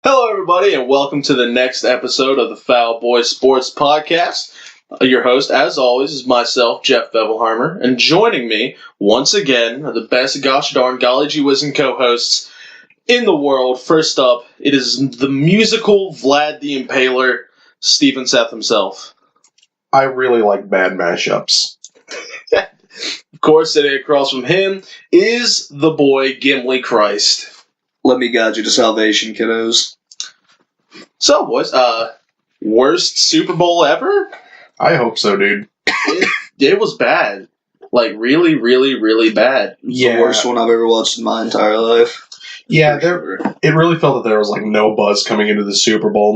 Hello, everybody, and welcome to the next episode of the Foul Boy Sports Podcast. Your host, as always, is myself, Jeff Bevelheimer, and joining me, once again, are the best gosh darn golly gee whizzing co-hosts in the world. First up, it is the musical Vlad the Impaler, Stephen Seth himself. I really like bad mashups. Of course, sitting across from him is the boy Gimli Christ. Let me guide you to salvation, kiddos. So, boys, worst Super Bowl ever? I hope so, dude. It was bad. Like, really, really, really bad. The worst one I've ever watched in my entire life. Yeah, For sure. it really felt that there was like no buzz coming into the Super Bowl.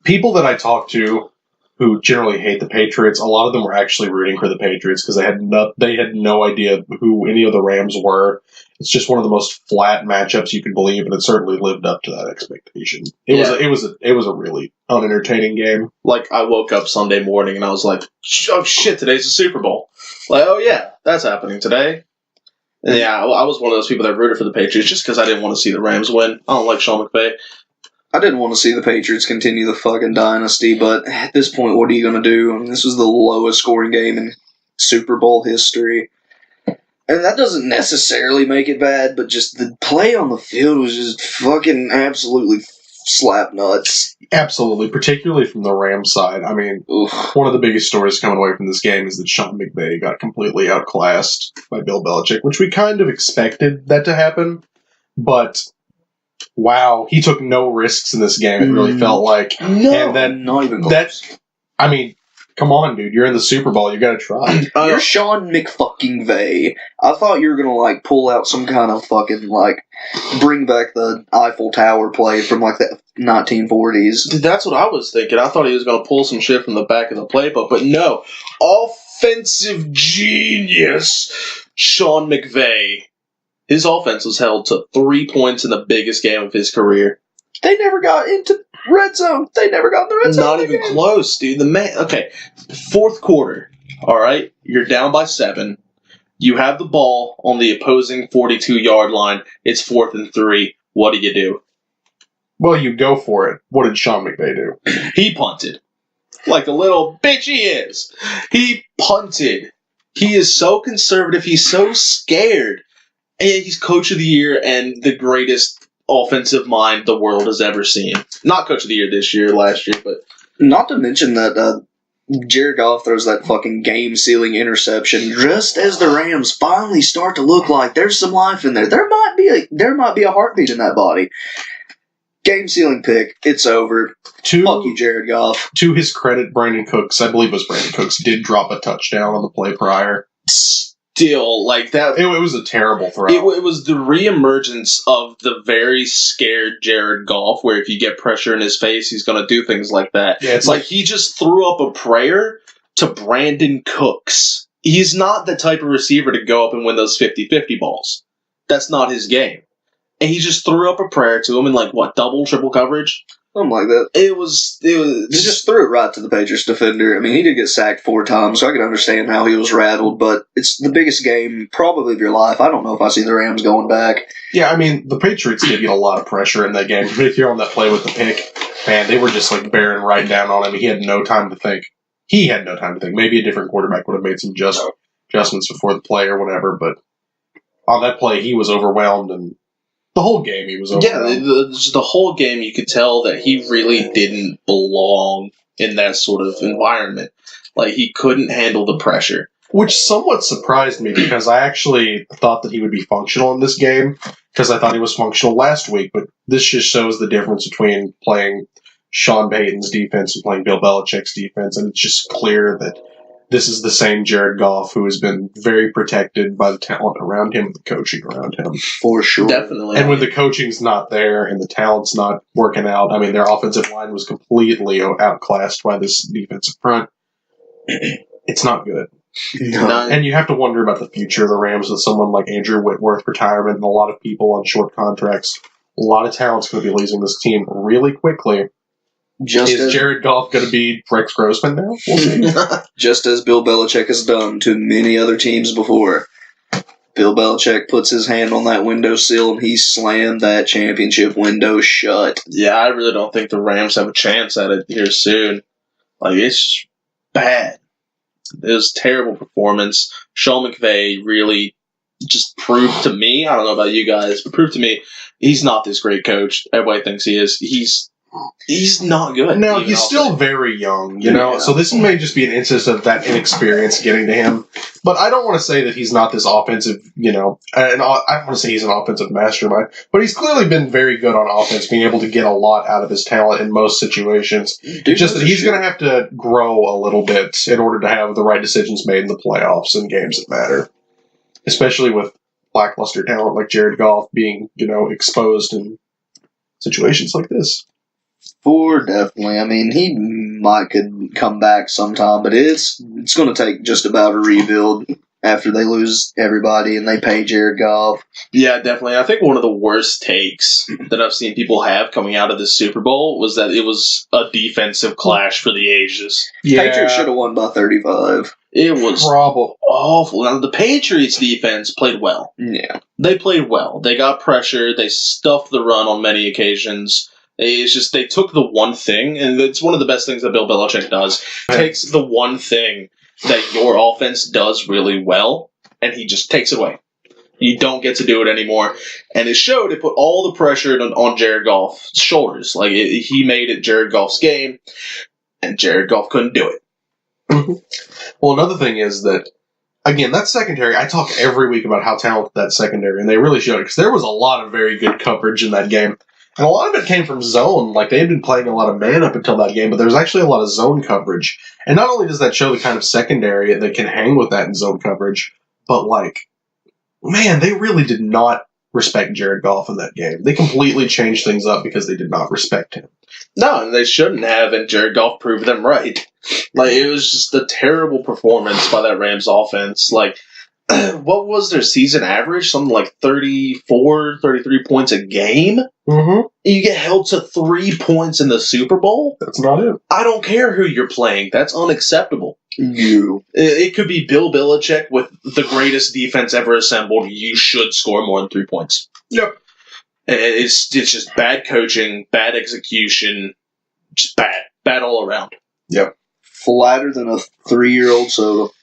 People that I talked to who generally hate the Patriots, a lot of them were actually rooting for the Patriots because they had no idea who any of the Rams were. It's just one of the most flat matchups you could believe, and it certainly lived up to that expectation. It was a really unentertaining game. Like, I woke up Sunday morning and I was like, oh shit, today's the Super Bowl. Like, oh yeah, that's happening today. And yeah, I was one of those people that rooted for the Patriots just because I didn't want to see the Rams win. I don't like Sean McVay. I didn't want to see the Patriots continue the fucking dynasty, but at this point, what are you going to do? I mean, this was the lowest scoring game in Super Bowl history. And that doesn't necessarily make it bad, but just the play on the field was just fucking absolutely slap nuts. Absolutely, particularly from the Rams side. I mean, one of the biggest stories coming away from this game is that Sean McVay got completely outclassed by Bill Belichick, which we kind of expected that to happen, but wow, he took no risks in this game, it really felt like. No, and then not even close. Come on, dude, you're in the Super Bowl, you gotta try. You're Sean McFucking Vay. I thought you were gonna like pull out some kind of fucking like bring back the Eiffel Tower play from like the 1940s. Dude, that's what I was thinking. I thought he was going to pull some shit from the back of the playbook, but no. Offensive genius, Sean McVay. His offense was held to 3 points in the biggest game of his career. They never got into red zone. They never got in the red zone. Not even close, dude. Okay, fourth quarter. All right, you're down by 7. You have the ball on the opposing 42-yard line. It's 4th and 3. What do? Well, you go for it. What did Sean McVay do? He punted. Like the little bitch he is. He punted. He is so conservative. He's so scared. And he's coach of the year and the greatest offensive mind the world has ever seen. Not coach of the year this year, last year, but... Not to mention that Jared Goff throws that fucking game-sealing interception just as the Rams finally start to look like there's some life in there. There might be a heartbeat in that body. Game-sealing pick. It's over. Fuck you, Jared Goff. To his credit, Brandon Cooks, I believe it was Brandon Cooks, did drop a touchdown on the play prior. Still, like that... It was a terrible throw. It was the reemergence of the very scared Jared Goff, where if you get pressure in his face, he's going to do things like that. Yeah, it's like he just threw up a prayer to Brandon Cooks. He's not the type of receiver to go up and win those 50-50 balls. That's not his game. And he just threw up a prayer to him in double, triple coverage? Something like that. It was He just threw it right to the Patriots defender. I mean, he did get sacked 4 times, so I can understand how he was rattled, but it's the biggest game probably of your life. I don't know if I see the Rams going back. Yeah, I mean, the Patriots did get a lot of pressure in that game. If you're on that play with the pick, man, they were just bearing right down on him. He had no time to think. Maybe a different quarterback would have made some adjustments before the play or whatever, but on that play, he was overwhelmed, and the whole game he was overwhelmed. Yeah, the whole game you could tell that he really didn't belong in that sort of environment. Like, he couldn't handle the pressure. Which somewhat surprised me because I actually thought that he would be functional in this game because I thought he was functional last week, but this just shows the difference between playing Sean Payton's defense and playing Bill Belichick's defense, and it's just clear that this is the same Jared Goff who has been very protected by the talent around him and the coaching around him. For sure. Definitely. And when the coaching's not there and the talent's not working out, I mean, their offensive line was completely outclassed by this defensive front. It's not good. No. And you have to wonder about the future of the Rams with someone like Andrew Whitworth retirement and a lot of people on short contracts. A lot of talent's going to be losing this team really quickly. Is Jared Goff going to be Rex Grossman now? We'll see. Just as Bill Belichick has done to many other teams before. Bill Belichick puts his hand on that windowsill and he slammed that championship window shut. Yeah, I really don't think the Rams have a chance at it here soon. Like, it's just bad. It was a terrible performance. Sean McVay really just proved to me, I don't know about you guys, but proved to me he's not this great coach everybody thinks he is. He's not good. No, even he's off still the- very young, you know, Yeah. so this may just be an instance of that inexperience getting to him. But I don't want to say that he's not this offensive, you know, and I don't want to say he's an offensive mastermind, but he's clearly been very good on offense, being able to get a lot out of his talent in most situations. It's just that he's going to have to grow a little bit in order to have the right decisions made in the playoffs and games that matter, especially with lackluster talent like Jared Goff being, you know, exposed in situations like this. Definitely. I mean, he could come back sometime, but it's going to take just about a rebuild after they lose everybody and they pay Jared Goff. Yeah, definitely. I think one of the worst takes that I've seen people have coming out of this Super Bowl was that it was a defensive clash for the ages. Patriots should have won by 35. It was Problem. awful. Now, the Patriots defense played well. Yeah. They played well. They got pressure. They stuffed the run on many occasions. It's just they took the one thing, and it's one of the best things that Bill Belichick does. Takes the one thing that your offense does really well, and he just takes it away. You don't get to do it anymore. And it showed. It put all the pressure on Jared Goff's shoulders. Like, he made it Jared Goff's game, and Jared Goff couldn't do it. Well, another thing is that, again, that secondary, I talk every week about how talented that secondary, and they really showed it, because there was a lot of very good coverage in that game. And a lot of it came from zone. Like, they had been playing a lot of man up until that game, but there was actually a lot of zone coverage. And not only does that show the kind of secondary that can hang with that in zone coverage, but, like, man, they really did not respect Jared Goff in that game. They completely changed things up because they did not respect him. No, and they shouldn't have, and Jared Goff proved them right. Like, it was just a terrible performance by that Rams offense. Like, what was their season average? Something like 34, 33 points a game? Mm-hmm. You get held to 3 points in the Super Bowl? That's not it. I don't care who you're playing. That's unacceptable. You. It could be Bill Belichick with the greatest defense ever assembled. You should score more than 3 points. Yep. It's just bad coaching, bad execution, just bad. Bad all around. Flatter than a 3-year-old soda.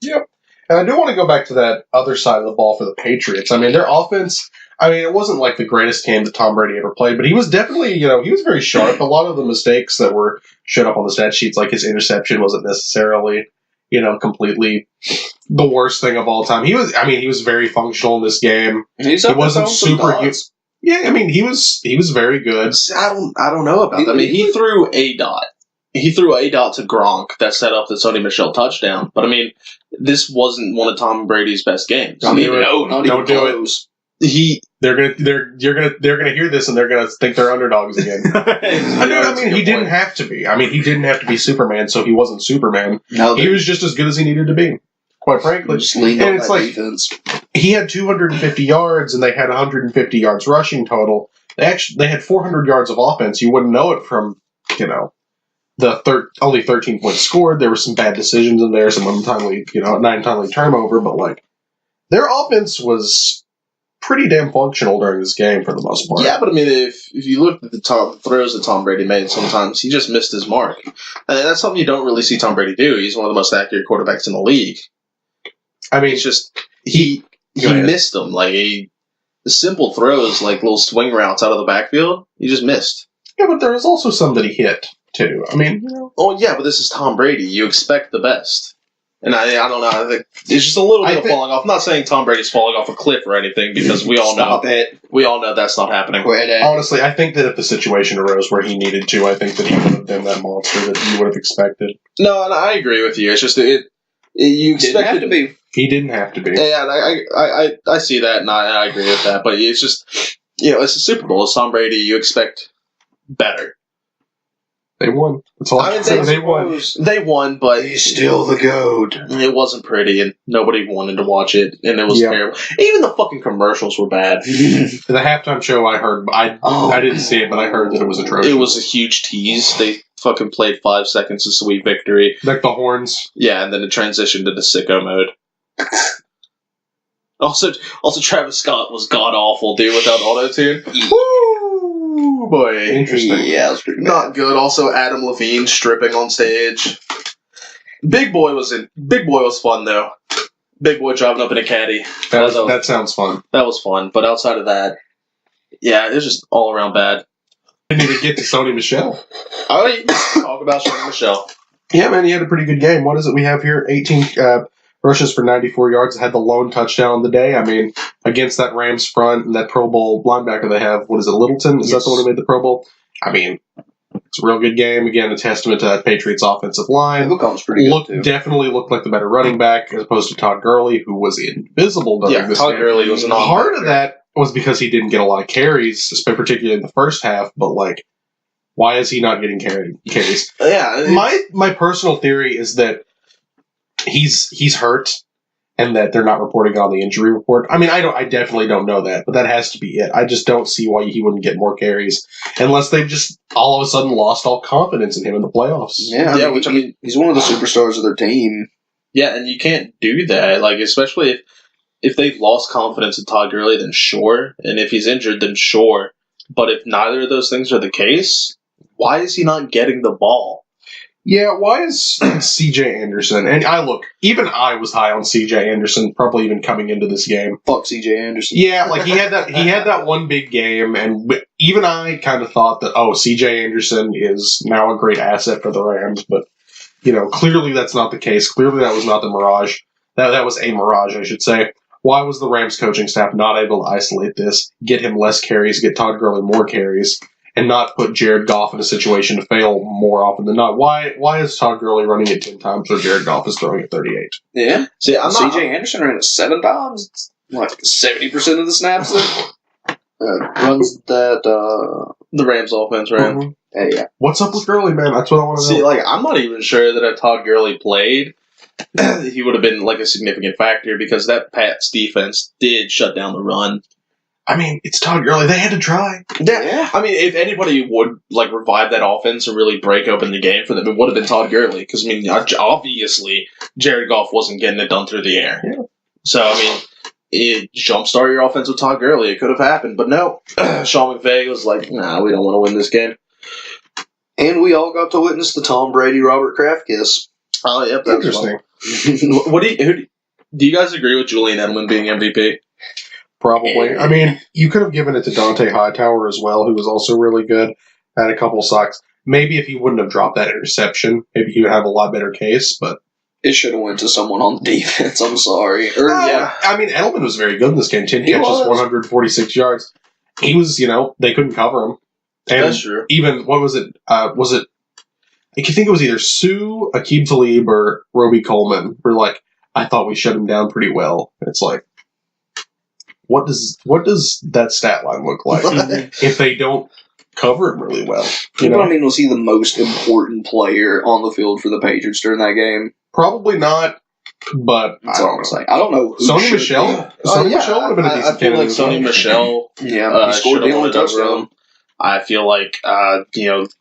Yep. And I do want to go back to that other side of the ball for the Patriots. I mean, their offense, it wasn't like the greatest game that Tom Brady ever played, but he was definitely, he was very sharp. A lot of the mistakes that were showed up on the stat sheets, like his interception, wasn't necessarily, completely the worst thing of all time. He was very functional in this game. He wasn't super huge. Yeah, he was very good. I don't know about that. I mean, he threw a dot. He threw a dot to Gronk that set up the Sony Michel touchdown. But this wasn't one of Tom Brady's best games. Don't do it. No, not Don't even do it. close. They're gonna hear this and they're gonna think they're underdogs again. He didn't have to be. He didn't have to be Superman, so he wasn't Superman. No, He was just as good as he needed to be. Quite frankly, just leaned and on it's that like defense. he had 250 yards and they had 150 yards rushing total. They had 400 yards of offense. You wouldn't know it from only 13 points scored. There were some bad decisions in there, some untimely, untimely turnover, but their offense was pretty damn functional during this game for the most part. Yeah, but if you look at the throws that Tom Brady made, sometimes he just missed his mark. And that's something you don't really see Tom Brady do. He's one of the most accurate quarterbacks in the league. It's just he missed them. The simple throws, like little swing routes out of the backfield, he just missed. Yeah, but there was also some that he hit too. Oh yeah, but this is Tom Brady. You expect the best. And I don't know. I think it's just a little bit of falling off. I'm not saying Tom Brady's falling off a cliff or anything because we all know that's not happening. Honestly, I think that if the situation arose where he needed to, I think that he would have been that monster that you would have expected. No, and I agree with you. It's just you expected to be. He didn't have to be. Yeah, and I see that, and I agree with that. But it's just it's a Super Bowl. It's Tom Brady. You expect better. They won. That's all I can say. They won. They won, but He's still the GOAT. It wasn't pretty, and nobody wanted to watch it, and it was terrible. Even the fucking commercials were bad. The halftime show, I heard. I didn't see it, but I heard that it was atrocious. It was a huge tease. They fucking played 5 seconds of Sweet Victory. Like the horns. Yeah, and then it transitioned into sicko mode. Also, Travis Scott was god awful, dude, without auto-tune. Woo, boy, interesting. Yeah, it was pretty bad. Not good. Also, Adam Levine stripping on stage. Big Boy was fun though. Big Boy driving up in a caddy. That sounds fun. That was fun. But outside of that, yeah, it was just all around bad. Didn't even get to Sony Michel. I talk about Sony Michel. Yeah, man, he had a pretty good game. What is it we have here? 18 rushes for 94 yards. Had the lone touchdown of the day. I mean, against that Rams front and that Pro Bowl linebacker they have, what is it, Littleton? Is that the one who made the Pro Bowl? I mean, it's a real good game. Again, a testament to that Patriots offensive line. Comes pretty good, too. Definitely looked like the better running back as opposed to Todd Gurley, who was invisible during this Todd game. Gurley was not. Part of that was because he didn't get a lot of carries, particularly in the first half, but, like, why is he not getting carries? Yeah. My personal theory is that he's hurt and that they're not reporting it on the injury report. I mean, I definitely don't know that, but that has to be it. I just don't see why he wouldn't get more carries unless they've just all of a sudden lost all confidence in him in the playoffs. Yeah, he's one of the superstars of their team. Yeah, and you can't do that. Like, especially if they've lost confidence in Todd Gurley, then sure. And if he's injured, then sure. But if neither of those things are the case, why is he not getting the ball? Yeah, why is C.J. Anderson, and even I was high on C.J. Anderson, probably even coming into this game. Fuck C.J. Anderson. Yeah, like he had that one big game, and even I kind of thought that, C.J. Anderson is now a great asset for the Rams, but, clearly that's not the case. Clearly that was not the mirage. That was a mirage, I should say. Why was the Rams coaching staff not able to isolate this, get him less carries, get Todd Gurley more carries, and not put Jared Goff in a situation to fail more often than not? Why is Todd Gurley running it 10 times where Jared Goff is throwing it 38? Yeah. See, C.J. Anderson ran it 7 times. It's like 70% of the snaps there. Runs that The Rams offense ran. Mm-hmm. Yeah. What's up with Gurley, man? That's what I want to know. See, like, I'm not even sure that if Todd Gurley played, he would have been, like, a significant factor because that Pats defense did shut down the run. I mean, it's Todd Gurley. They had to try. Yeah. I mean, if anybody would, like, revive that offense and really break open the game for them, it would have been Todd Gurley. Because, I mean, obviously, Jared Goff wasn't getting it done through the air. Yeah. So, I mean, it jumpstart your offense with Todd Gurley. It could have happened. But no, Sean McVay was like, nah, we don't want to win this game. And we all got to witness the Tom Brady-Robert Kraft kiss. Oh, yep. That was Interesting. fun. Do you guys agree with Julian Edelman being MVP? Probably. I mean, you could have given it to Dante Hightower as well, who was also really good. Had a couple sacks. Maybe if he wouldn't have dropped that interception, maybe he would have a lot better case, but... It should have went to someone on defense, I'm sorry. I mean, Edelman was very good in this game. 10 catches, 146 yards. He was, they couldn't cover him. And That's true. even, what was it? I think it was either Sue, Aqib Talib, or Roby Coleman were like, I thought we shut him down pretty well. It's like, what does that stat line look like if they don't cover him really well? Was he the most important player on the field for the Patriots during that game? Probably not, but That's all I'm saying. I don't know who Sony Michel? Sony Michel would have been a decent I feel like candidate. Sony Michel he scored the only touchdown. I feel like,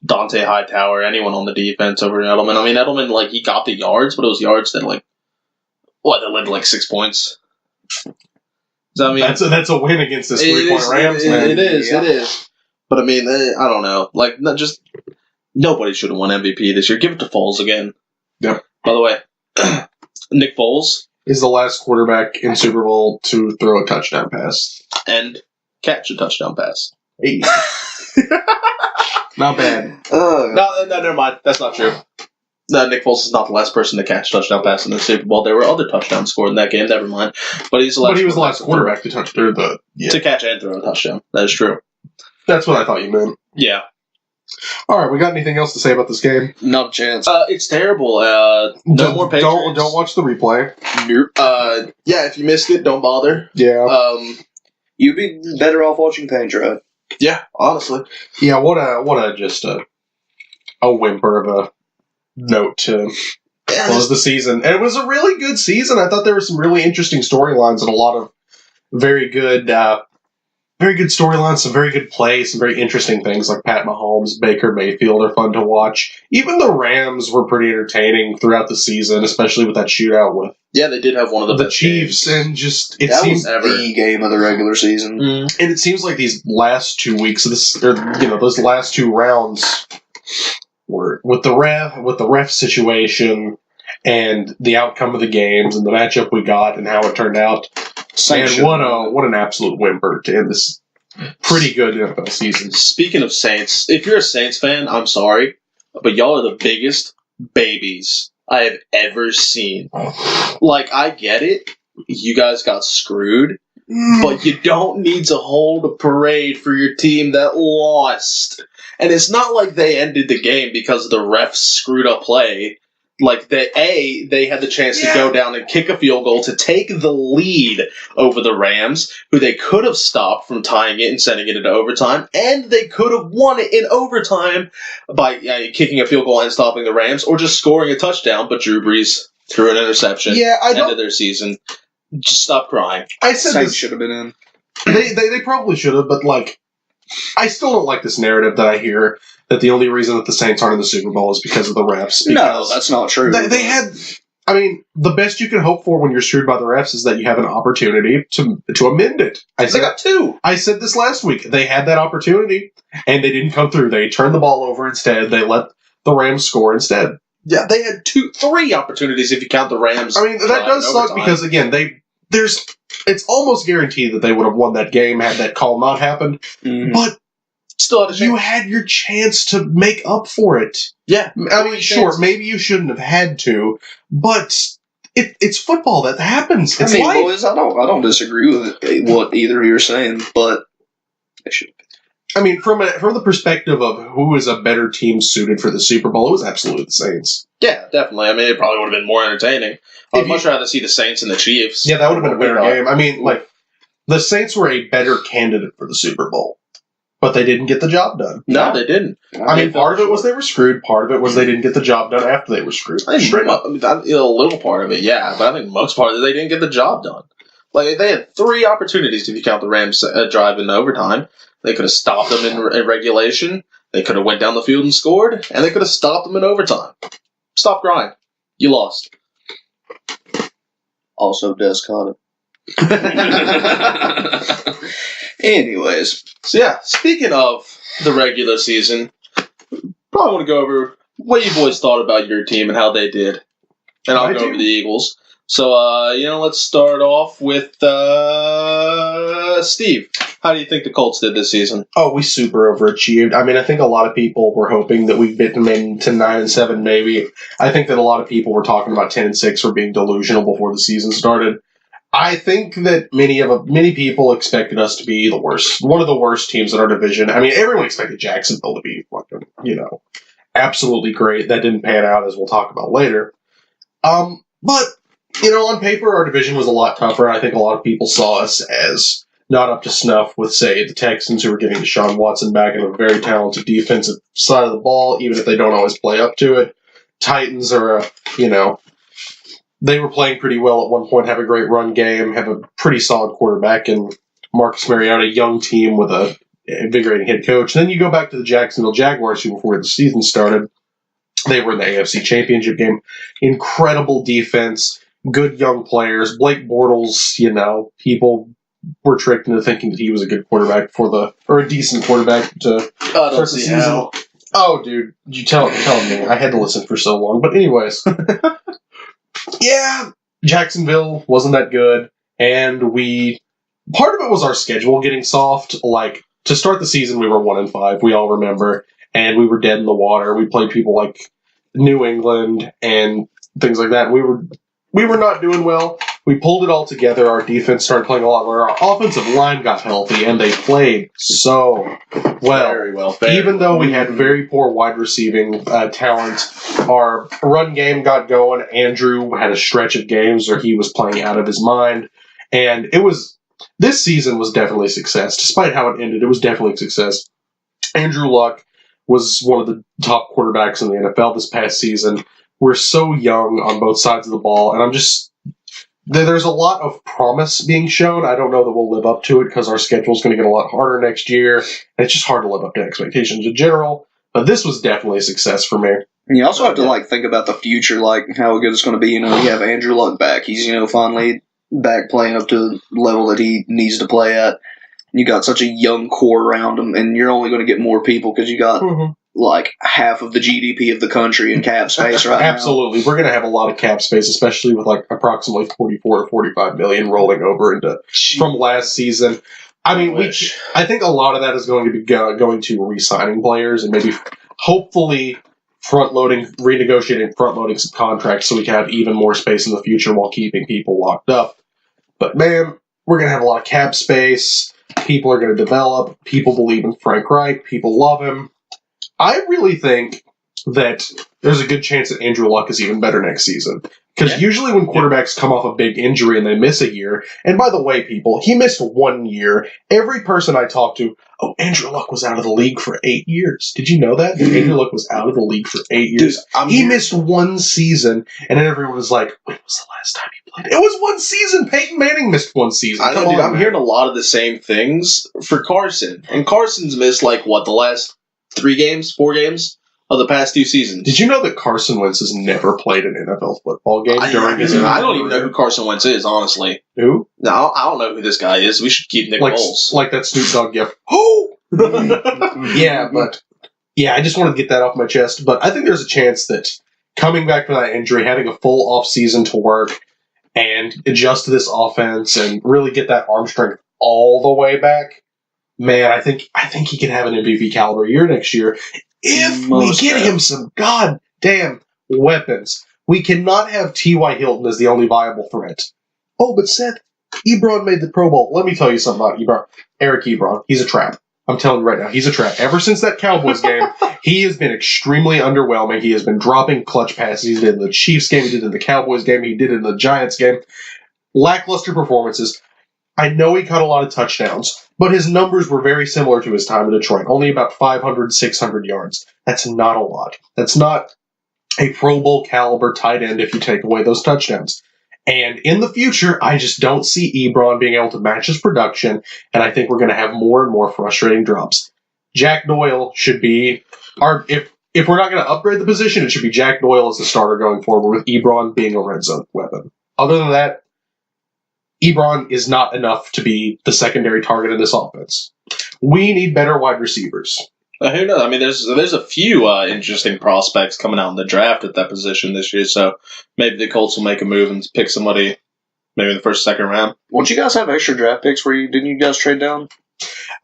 Dante Hightower, anyone on the defense over Edelman. I mean, Edelman, like, he got the yards, but it was yards that, like, that led to, like, 6 points. So, I mean, that's a win against this 3-point Rams, man. It is. But, I mean, I don't know. Like, nobody should have won MVP this year. Give it to Foles again. Yep. By the way, Nick Foles is the last quarterback in Super Bowl to throw a touchdown pass. And catch a touchdown pass. Hey. Not bad. No, never mind. That's not true. No, Nick Foles is not the last person to catch a touchdown pass in the Super Bowl. There were other touchdowns scored in that game. Never mind. But he was the last quarterback to touch to catch and throw a touchdown. That is true. That's what I thought you meant. Yeah. All right, we got anything else to say about this game? Not a chance. It's terrible. No more Patriots. Don't watch the replay. Yeah, if you missed it, don't bother. Yeah. You'd be better off watching Paint Dry. Yeah, honestly. Yeah, what a just a whimper of a note to close the season. And it was a really good season. I thought there were some really interesting storylines and a lot of very good very good storylines, some very good plays, some very interesting things like Pat Mahomes, Baker Mayfield are fun to watch. Even the Rams were pretty entertaining throughout the season, especially with that shootout with Yeah, they did have one of the best Chiefs, games. and just it That seems was the game of the regular season. Mm. and it seems like these last 2 weeks of this, or those last 2 rounds were with the ref situation and the outcome of the games and the matchup we got and how it turned out. Saints And what an absolute whimper to end this pretty good NFL season. Speaking of Saints, if you're a Saints fan, I'm sorry, but y'all are the biggest babies I have ever seen. Like, I get it. You guys got screwed, but you don't need to hold a parade for your team that lost. And it's not like they ended the game because the refs screwed up play. Like, they had the chance to go down and kick a field goal to take the lead over the Rams, who they could have stopped from tying it and sending it into overtime, and they could have won it in overtime by kicking a field goal and stopping the Rams, or just scoring a touchdown, but Drew Brees threw an interception. Yeah, I End don't. of their season. Just stop crying. I said Saints this. should have been in. They probably should have, but like, I still don't like this narrative that I hear that the only reason that the Saints aren't in the Super Bowl is because of the refs. No, because that's not true. they had. I mean, the best you can hope for when you're screwed by the refs is that you have an opportunity to amend it. They got two. I said this last week. They had that opportunity, and they didn't come through. They turned the ball over instead. They let the Rams score instead. Yeah, they had three opportunities if you count the Rams. I mean, that does suck because, again, it's almost guaranteed that they would have won that game had that call not happened. Mhm. But still had a you chance. had your chance to make up for it. Yeah. I mean, sure, maybe you shouldn't have had to, but it's football. That happens. It's I mean, life. boys, I don't disagree with what either of you are saying, but they should. I mean, from the perspective of who is a better team suited for the Super Bowl, it was absolutely the Saints. Yeah, definitely. I mean, it probably would have been more entertaining. I'd If much rather see the Saints and the Chiefs. Yeah, that would have been a better What we game. I mean, like, the Saints were a better candidate for the Super Bowl, but they didn't get the job done. No, they didn't. I mean, part of it was they were screwed. Part of it was they didn't get the job done after they were screwed. I think Straight up. a little part of it, yeah, but I think most part of it, they didn't get the job done. Like, they had three opportunities if you count the Rams drive in overtime. They could have stopped them in regulation. They could have went down the field and scored, and they could have stopped them in overtime. Stop crying. You lost. Also, Des caught it. Anyways, So yeah, speaking of the regular season, probably want to go over what you boys thought about your team and how they did. And I'll My go team? over the Eagles. So, let's start off with Steve. How do you think the Colts did this season? Oh, we super overachieved. I mean, I think a lot of people were hoping that we'd get them into 9-7, maybe. I think that a lot of people were talking about 10-6 or being delusional before the season started. I think that many people expected us to be one of the worst teams in our division. I mean, everyone expected Jacksonville to be fucking, absolutely great. That didn't pan out, as we'll talk about later. But on paper, our division was a lot tougher. I think a lot of people saw us as not up to snuff with, say, the Texans, who were getting Deshaun Watson back in a very talented defensive side of the ball, even if they don't always play up to it. Titans are, they were playing pretty well at one point, have a great run game, have a pretty solid quarterback, and Marcus Mariota, a young team with a invigorating head coach. And then you go back to the Jacksonville Jaguars, who before the season started, they were in the AFC Championship game. Incredible defense, good young players. Blake Bortles, people were tricked into thinking that he was a good quarterback or a decent quarterback to I don't start the see season. how. Oh, dude, you tell me. I had to listen for so long. But anyways, yeah, Jacksonville wasn't that good, and part of it was our schedule getting soft. Like, to start the season, we were 1-5. We all remember, and we were dead in the water. We played people like New England and things like that. We were not doing well. We pulled it all together. Our defense started playing a lot better. Our offensive line got healthy, and they played so well. Very well. Even though we had very poor wide receiving talent, our run game got going. Andrew had a stretch of games where he was playing out of his mind. And this season was definitely a success. Despite how it ended, it was definitely a success. Andrew Luck was one of the top quarterbacks in the NFL this past season. We're so young on both sides of the ball, and there's a lot of promise being shown. I don't know that we'll live up to it because our schedule's going to get a lot harder next year. And it's just hard to live up to expectations in general. But this was definitely a success for me. And you also have to think about the future, how good it's going to be. You have Andrew Luck back. He's finally back playing up to the level that he needs to play at. You got such a young core around him, and you're only going to get more people because you got half of the GDP of the country in cap space right now. Absolutely. We're going to have a lot of cap space, especially with approximately 44 or 45 million rolling over from last season. I mean, I think a lot of that is going to be going to re-signing players and maybe hopefully renegotiating front-loading some contracts so we can have even more space in the future while keeping people locked up. But man, we're going to have a lot of cap space. People are going to develop. People believe in Frank Reich. People love him. I really think that there's a good chance that Andrew Luck is even better next season. Because usually when quarterbacks come off a big injury and they miss a year, and by the way, people, he missed 1 year. Every person I talked to, Andrew Luck was out of the league for 8 years. Did you know that? Andrew Luck was out of the league for 8 years. Dude, he missed 1 season, and then everyone was like, when was the last time he played? It was 1 season. Peyton Manning missed 1 season. I know, dude, I'm hearing a lot of the same things for Carson. And Carson's missed, the last 4 games of the past 2 seasons. Did you know that Carson Wentz has never played an NFL football game during his career? I don't even know who Carson Wentz is, honestly. Who? No, I don't know who this guy is. We should keep Nick Foles. Like that Snoop Dogg gif. Oh! I just wanted to get that off my chest. But I think there's a chance that coming back from that injury, having a full off season to work and adjust to this offense and really get that arm strength all the way back, man, I think he can have an MVP caliber year next year. If we get him some goddamn weapons. We cannot have T.Y. Hilton as the only viable threat. Oh, but Seth, Ebron made the Pro Bowl. Let me tell you something about Ebron. Eric Ebron, he's a trap. I'm telling you right now, he's a trap. Ever since that Cowboys game, he has been extremely underwhelming. He has been dropping clutch passes. He did it in the Chiefs game, he did it in the Cowboys game, he did it in the Giants game. Lackluster performances. I know he caught a lot of touchdowns, but his numbers were very similar to his time in Detroit, only about 500, 600 yards. That's not a lot. That's not a Pro Bowl caliber tight end if you take away those touchdowns. And in the future, I just don't see Ebron being able to match his production, and I think we're going to have more and more frustrating drops. Jack Doyle should be if we're not going to upgrade the position, it should be Jack Doyle as the starter going forward, with Ebron being a red zone weapon. Other than that, Ebron is not enough to be the secondary target in this offense. We need better wide receivers. Who knows? I mean, there's a few interesting prospects coming out in the draft at that position this year, so maybe the Colts will make a move and pick somebody maybe in the first, second round. Won't you guys have extra draft picks didn't you guys trade down?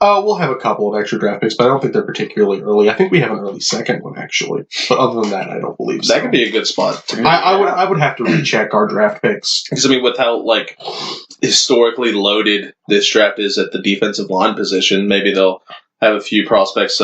We'll have a couple of extra draft picks, but I don't think they're particularly early. I think we have an early second one, actually. But other than that, I don't believe so. That could be a good spot. I would have to recheck our draft picks. Because, with how, historically loaded this draft is at the defensive line position, maybe they'll have a few prospects,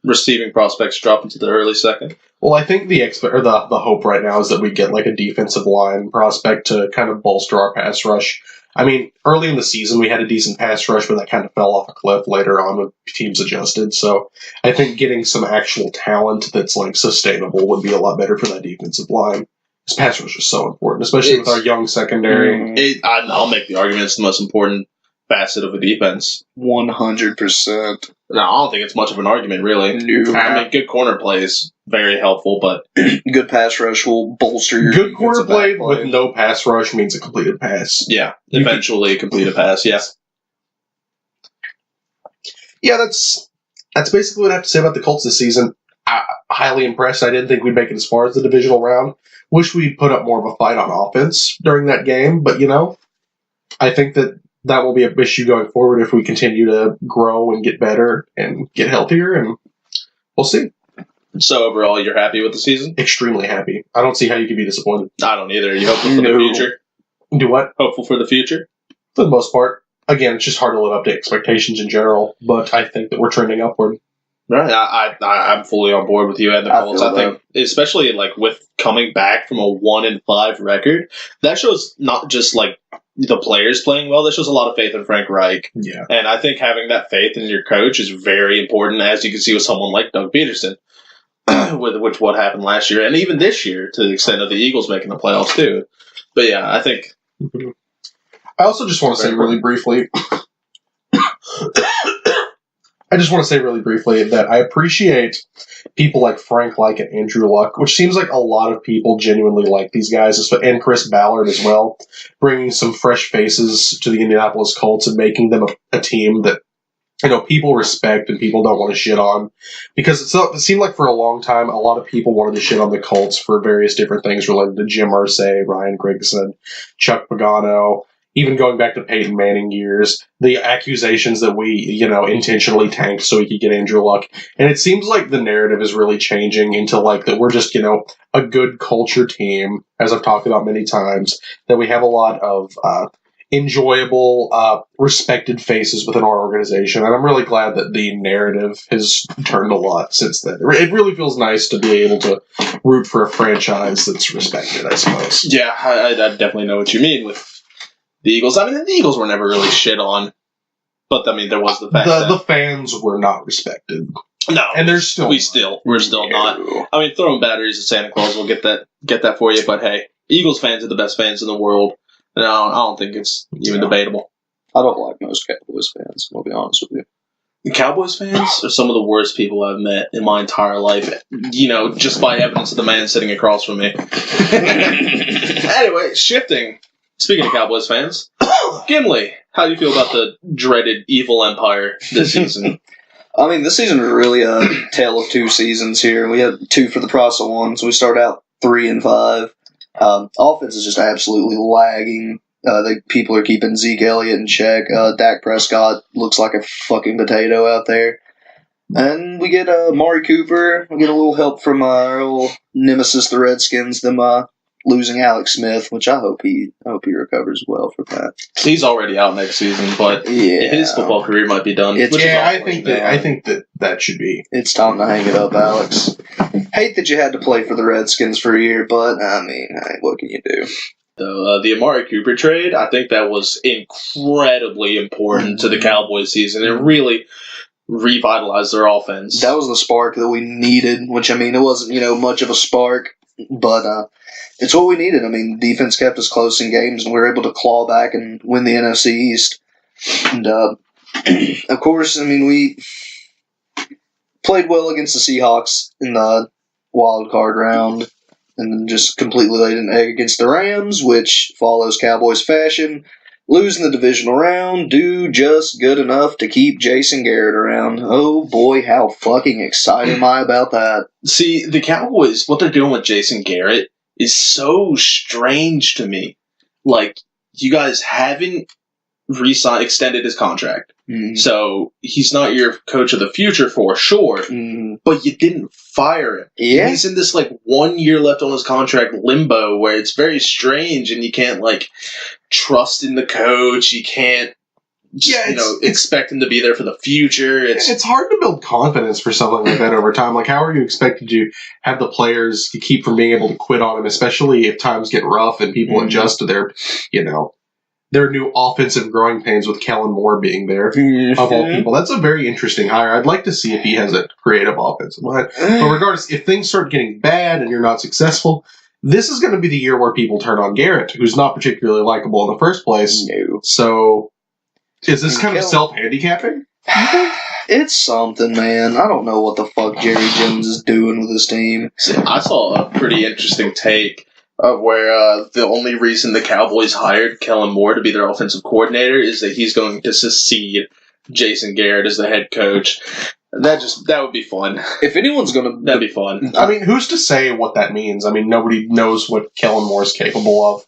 receiving prospects drop into the early second. Well, I think the hope right now is that we get, a defensive line prospect to kind of bolster our pass rush. I mean, early in the season, we had a decent pass rush, but that kind of fell off a cliff later on when teams adjusted. So I think getting some actual talent that's, sustainable would be a lot better for that defensive line. This pass rush is so important, especially with our young secondary. I'll make the argument it's the most important facet of a defense. 100%. No, I don't think it's much of an argument, really. No. I mean, good corner play is very helpful, but good pass rush will bolster your good corner play with no pass rush means a completed pass. Yeah, eventually a completed pass, yes. Yeah, that's basically what I have to say about the Colts this season. Highly impressed. I didn't think we'd make it as far as the divisional round. Wish we'd put up more of a fight on offense during that game, but, I think that will be an issue going forward if we continue to grow and get better and get healthier, and we'll see. So overall, you're happy with the season? Extremely happy. I don't see how you can be disappointed. I don't either. Are you hopeful for the future? Do what? Hopeful for the future? For the most part. Again, it's just hard to live up to expectations in general, but I think that we're trending upward. Right. I'm fully on board with you and the Colts. I think, especially with coming back from a 1-5 record, that shows not just the players playing well. That shows a lot of faith in Frank Reich. Yeah. And I think having that faith in your coach is very important, as you can see with someone like Doug Peterson, what happened last year, and even this year, to the extent of the Eagles making the playoffs too. But yeah, I think I also just want to say really briefly. I just want to say really briefly that I appreciate people like Frank Reich and Andrew Luck, which seems like a lot of people genuinely like these guys, and Chris Ballard as well, bringing some fresh faces to the Indianapolis Colts and making them a team that people respect and people don't want to shit on. Because it seemed like for a long time, a lot of people wanted to shit on the Colts for various different things related to Jim Irsay, Ryan Grigson, Chuck Pagano, even going back to Peyton Manning years, the accusations that we, intentionally tanked so we could get Andrew Luck. And it seems like the narrative is really changing into like that we're just, a good culture team, as I've talked about many times, that we have a lot of enjoyable, respected faces within our organization. And I'm really glad that the narrative has turned a lot since then. It really feels nice to be able to root for a franchise that's respected, I suppose. Yeah, I definitely know what you mean with the Eagles. I mean, the Eagles were never really shit on, but I mean, there was the fact that the fans were not respected. No, and there's still we're still not. I mean, throwing batteries at Santa Claus will get that for you. But hey, Eagles fans are the best fans in the world, and I don't think it's even debatable. I don't like most Cowboys fans. I'll be honest with you. The Cowboys fans are some of the worst people I've met in my entire life. Just by evidence of the man sitting across from me. Anyway, shifting. Speaking of Cowboys fans, Gimli, how do you feel about the dreaded evil empire this season? I mean, this season was really a tale of two seasons here. We had 2 for the price of 1, so we started out 3-5. Offense is just absolutely lagging. People are keeping Zeke Elliott in check. Dak Prescott looks like a fucking potato out there. And we get Amari Cooper. We get a little help from our old nemesis, the Redskins, them losing Alex Smith, which I hope he recovers well from that. He's already out next season, but his football career might be done. I think that should be. It's time to hang it up, Alex. Hate that you had to play for the Redskins for a year, but I mean, what can you do? The Amari Cooper trade, I think that was incredibly important to the Cowboys season. It really revitalized their offense. That was the spark that we needed, which, I mean, it wasn't, much of a spark, but it's what we needed. I mean, defense kept us close in games, and we were able to claw back and win the NFC East. And, of course, I mean, we played well against the Seahawks in the wild card round, and then just completely laid an egg against the Rams, which follows Cowboys fashion. Losing the divisional round, do just good enough to keep Jason Garrett around. Oh boy, how fucking excited am I about that. See, the Cowboys, what they're doing with Jason Garrett is so strange to me. Like, you guys haven't extended his contract. Mm-hmm. So, he's not your coach of the future for sure, but you didn't fire him. Yeah. He's in this, 1 year left on his contract limbo where it's very strange and you can't, trust in the coach. You can't expect him to be there for the future. It's hard to build confidence for something like that over time. How are you expected to have the players keep from being able to quit on him, especially if times get rough and people adjust to their new offensive growing pains with Kellen Moore being there, of all people. That's a very interesting hire. I'd like to see if he has a creative offensive line. But regardless, if things start getting bad and you're not successful, this is going to be the year where people turn on Garrett, who's not particularly likable in the first place. No. So, is this kind of self-handicapping? It's something, man. I don't know what the fuck Jerry Jones is doing with his team. I saw a pretty interesting take of where the only reason the Cowboys hired Kellen Moore to be their offensive coordinator is that he's going to succeed Jason Garrett as the head coach. That would be fun. If anyone's gonna, that'd be fun. I mean, who's to say what that means? I mean, nobody knows what Kellen Moore's capable of.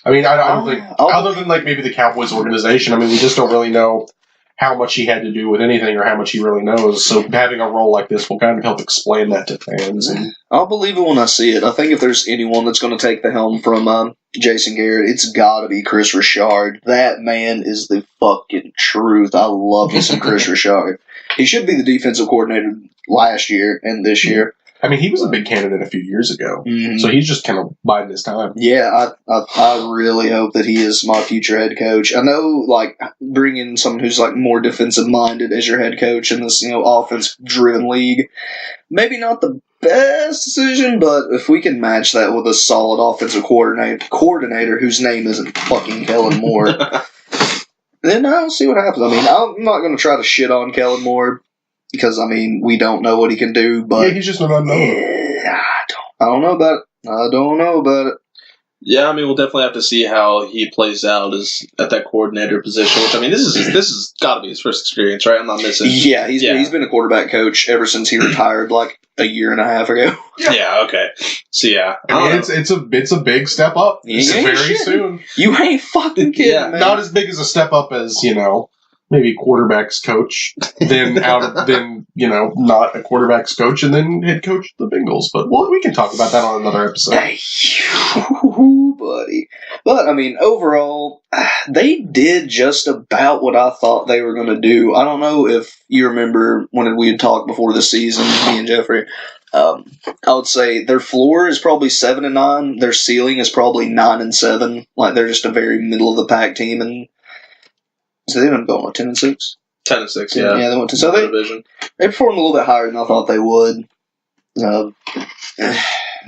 I mean, I don't think, other than maybe the Cowboys organization, I mean, we just don't really know how much he had to do with anything or how much he really knows. So having a role like this will kind of help explain that to fans. I'll believe it when I see it. I think if there's anyone that's going to take the helm from Jason Garrett, it's got to be Chris Richard. That man is the fucking truth. I love me some Chris Richard. He should be the defensive coordinator last year and this year. I mean, he was a big candidate a few years ago, so he's just kind of biding his time. Yeah, I really hope that he is my future head coach. I know, bringing someone who's, more defensive-minded as your head coach in this, offense-driven league, maybe not the best decision, but if we can match that with a solid offensive coordinator whose name isn't fucking Kellen Moore, then I'll see what happens. I mean, I'm not going to try to shit on Kellen Moore because, I mean, we don't know what he can do, but... Yeah, he's just an unknown. I don't know about it. Yeah, I mean, we'll definitely have to see how he plays out at that coordinator position. Which, I mean, this is got to be his first experience, right? I'm not missing. Yeah, he's been a quarterback coach ever since he retired, like a year and a half ago. Yeah. Okay. So yeah, I mean, it's a big step up. Very soon. You ain't fucking kidding, Yeah, man. Not as big as a step up as maybe quarterbacks coach, then not a quarterbacks coach, and then head coach of the Bengals. But we can talk about that on another episode. Hey, buddy. But, I mean, overall, they did just about what I thought they were going to do. I don't know if you remember when we had talked before the season, me and Jeffrey. I would say their floor is probably 7-9. Their ceiling is probably 9-7. Like, they're just a very middle of the pack team, and so they ended up going with 10-6. 10-6, yeah. Yeah, they went to division. They performed a little bit higher than I thought they would.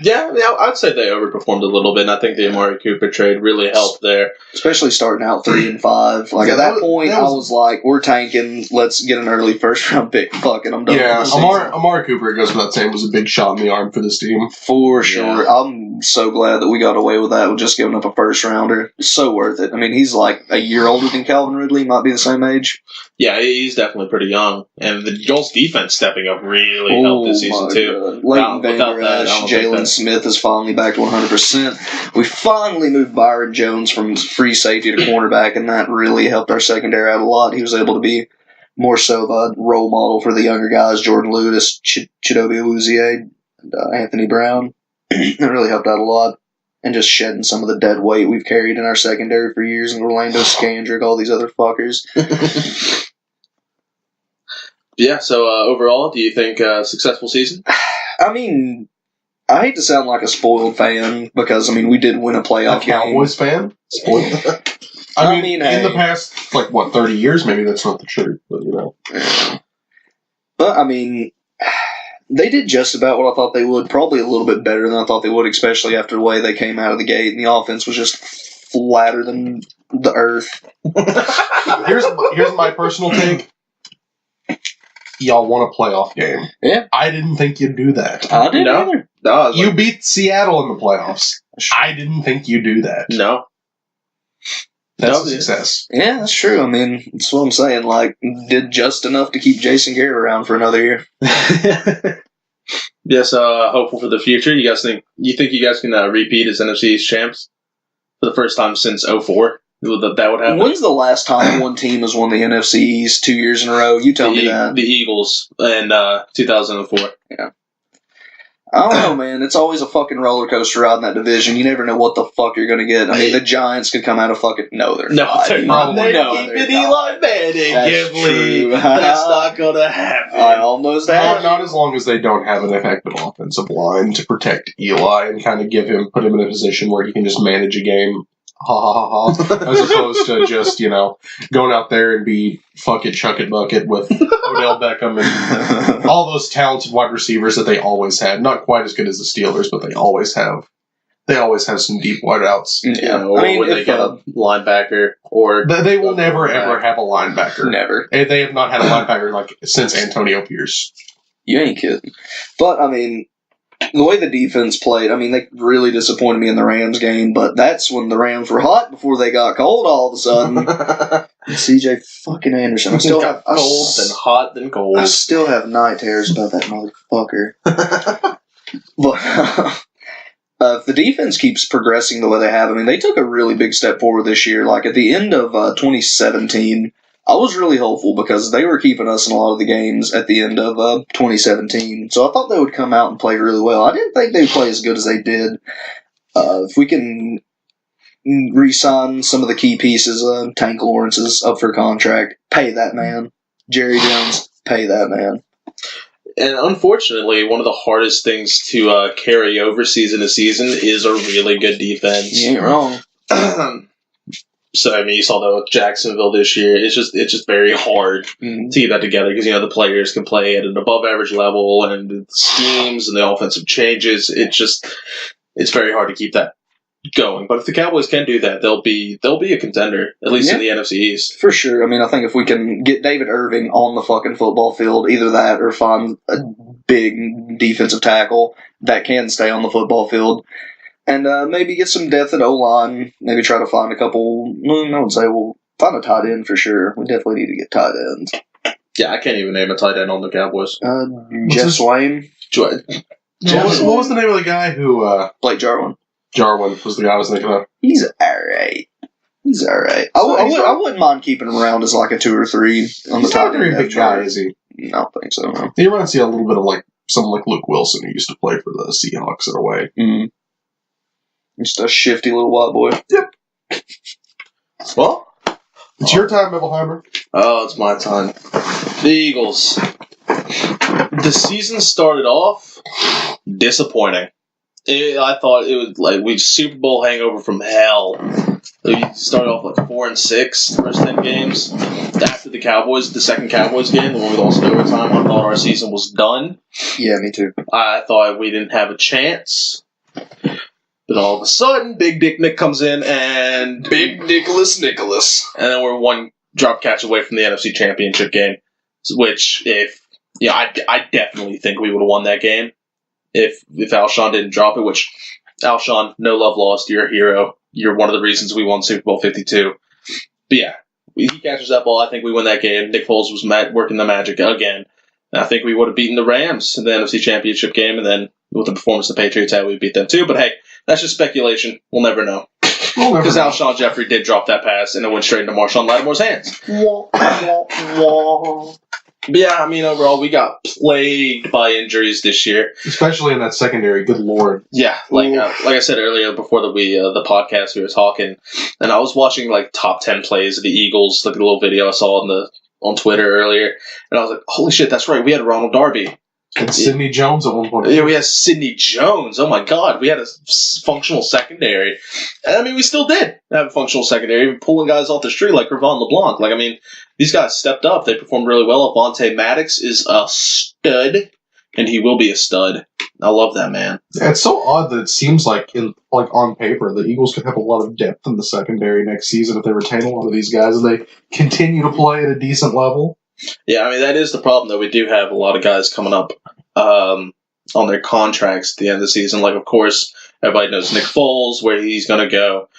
Yeah, I'd say they overperformed a little bit, and I think the Amari Cooper trade really helped there. Especially starting out 3-5. Like, at that point, I was like, we're tanking. Let's get an early first-round pick. Fuck it, I'm done. Yeah, Amari Cooper, it goes without saying, was a big shot in the arm for this team. For sure. Yeah. I'm so glad that we got away with that, with just giving up a first-rounder. It's so worth it. I mean, he's like a year older than Calvin Ridley. Might be the same age. Yeah, he's definitely pretty young. And the Joel's defense stepping up really helped this season, too. Leighton Vander Esch, Jalen Smith is finally back to 100%. We finally moved Byron Jones from free safety to cornerback, and that really helped our secondary out a lot. He was able to be more so of a role model for the younger guys, Jordan Lewis, Chidobe Awuzie, and Anthony Brown. That really helped out a lot. And just shedding some of the dead weight we've carried in our secondary for years, and Orlando Scandrick, all these other fuckers. Yeah, so overall, do you think successful season? I mean, I hate to sound like a spoiled fan, because, I mean, we did win a playoff game. Cowboys fan? Spoiled? I mean, in the past, 30 years, maybe that's not the truth, but, Yeah. But, I mean, they did just about what I thought they would, probably a little bit better than I thought they would, especially after the way they came out of the gate, and the offense was just flatter than the earth. Here's my personal take. Y'all won a playoff game. Yeah. I didn't think you'd do that. I didn't either. No, you beat Seattle in the playoffs. I didn't think you'd do that. No. That's a success. Yeah, that's true. I mean, that's what I'm saying. Like, did just enough to keep Jason Garrett around for another year. Yes, hopeful for the future. You think you guys can repeat as NFC East champs for the first time since 2004? That would happen. When's the last time one team has won the NFC East 2 years in a row? You tell me that. The Eagles in 2004. Yeah. I don't know, man. It's always a fucking roller coaster ride in that division. You never know what the fuck you're going to get. I mean, the Giants could come out of fucking... No, they're not. They're not. They're keeping Eli Manning. That's not going to happen. I almost have. Not as long as they don't have an effective offensive line to protect Eli and kind of put him in a position where he can just manage a game. As opposed to just, going out there and be fuck it, chuck it, bucket with Odell Beckham and all those talented wide receivers that they always had. Not quite as good as the Steelers, but they always have. They always have some deep wideouts. Yeah, or when they get a linebacker, or they will never ever have a linebacker. Never. They have not had a linebacker since Antonio Pierce. You ain't kidding. But I mean, the way the defense played, I mean, they really disappointed me in the Rams game, but that's when the Rams were hot before they got cold all of a sudden. CJ fucking Anderson. I still have cold, then hot, then cold. I still have night terrors about that motherfucker. But if the defense keeps progressing the way they have, I mean, they took a really big step forward this year. Like at the end of 2017, I was really hopeful because they were keeping us in a lot of the games at the end of 2017. So I thought they would come out and play really well. I didn't think they would play as good as they did. If we can re-sign some of the key pieces, Tank Lawrence is up for contract. Pay that man. Jerry Jones, pay that man. And unfortunately, one of the hardest things to carry over season to season is a really good defense. You ain't wrong. So I mean, you saw that with Jacksonville this year. It's just very hard to keep that together because the players can play at an above average level, and the schemes and the offensive changes. It's very hard to keep that going. But if the Cowboys can do that, they'll be a contender, at least in the NFC East. For sure. I mean, I think if we can get David Irving on the fucking football field, either that or find a big defensive tackle that can stay on the football field, and maybe get some depth at O-line, maybe try to find a couple, I would say we'll find a tight end for sure. We definitely need to get tight ends. Yeah, I can't even name a tight end on the Cowboys. Jeff Swain. What was the name of the guy who... Blake Jarwin. Jarwin was the guy I was thinking of. He's alright. I wouldn't mind keeping him around as like a 2 or 3 on the He's top. not a very big guy, is he? I don't think so, no. He reminds me a little bit of like someone like Luke Wilson who used to play for the Seahawks in a way. Mm-hmm. Just a shifty little white boy. Yep. Well, it's your time, Bevelheimer. Oh, it's my time. The Eagles. The season started off disappointing. I thought it was like we Super Bowl hangover from hell. We started off like 4-6 the first 10 games. After the second Cowboys game, the one we lost in overtime, I thought our season was done. Yeah, me too. I thought we didn't have a chance. But all of a sudden, Big Dick Nick comes in and Big Nicholas. and then we're one drop catch away from the NFC Championship game. Which, I definitely think we would have won that game if Alshon didn't drop it. Which, Alshon, no love lost. You're a hero. You're one of the reasons we won Super Bowl 52. But yeah, he catches that ball. I think we win that game. Nick Foles was working the magic again. And I think we would have beaten the Rams in the NFC Championship game, and then with the performance the Patriots had, we beat them too. But hey, that's just speculation. We'll never know. Because Alshon Jeffrey did drop that pass, and it went straight into Marshawn Lattimore's hands. But yeah, I mean, overall, we got plagued by injuries this year. Especially in that secondary, good lord. Yeah, like I said earlier before the podcast, we were talking, and I was watching like top 10 plays of the Eagles, like a little video I saw on Twitter earlier, and I was like, holy shit, that's right, we had Ronald Darby. And Sidney Jones at one point. Yeah, we had Sidney Jones. Oh my god, we had a functional secondary. And I mean, we still did have a functional secondary, pulling guys off the street like Ravon LeBlanc. Like, I mean, these guys stepped up. They performed really well. Avonte Maddox is a stud, and he will be a stud. I love that man. Yeah, it's so odd that it seems like on paper the Eagles could have a lot of depth in the secondary next season if they retain a lot of these guys and they continue to play at a decent level. Yeah, I mean, that is the problem, though. We do have a lot of guys coming up on their contracts at the end of the season. Like, of course, everybody knows Nick Foles, where he's going to go.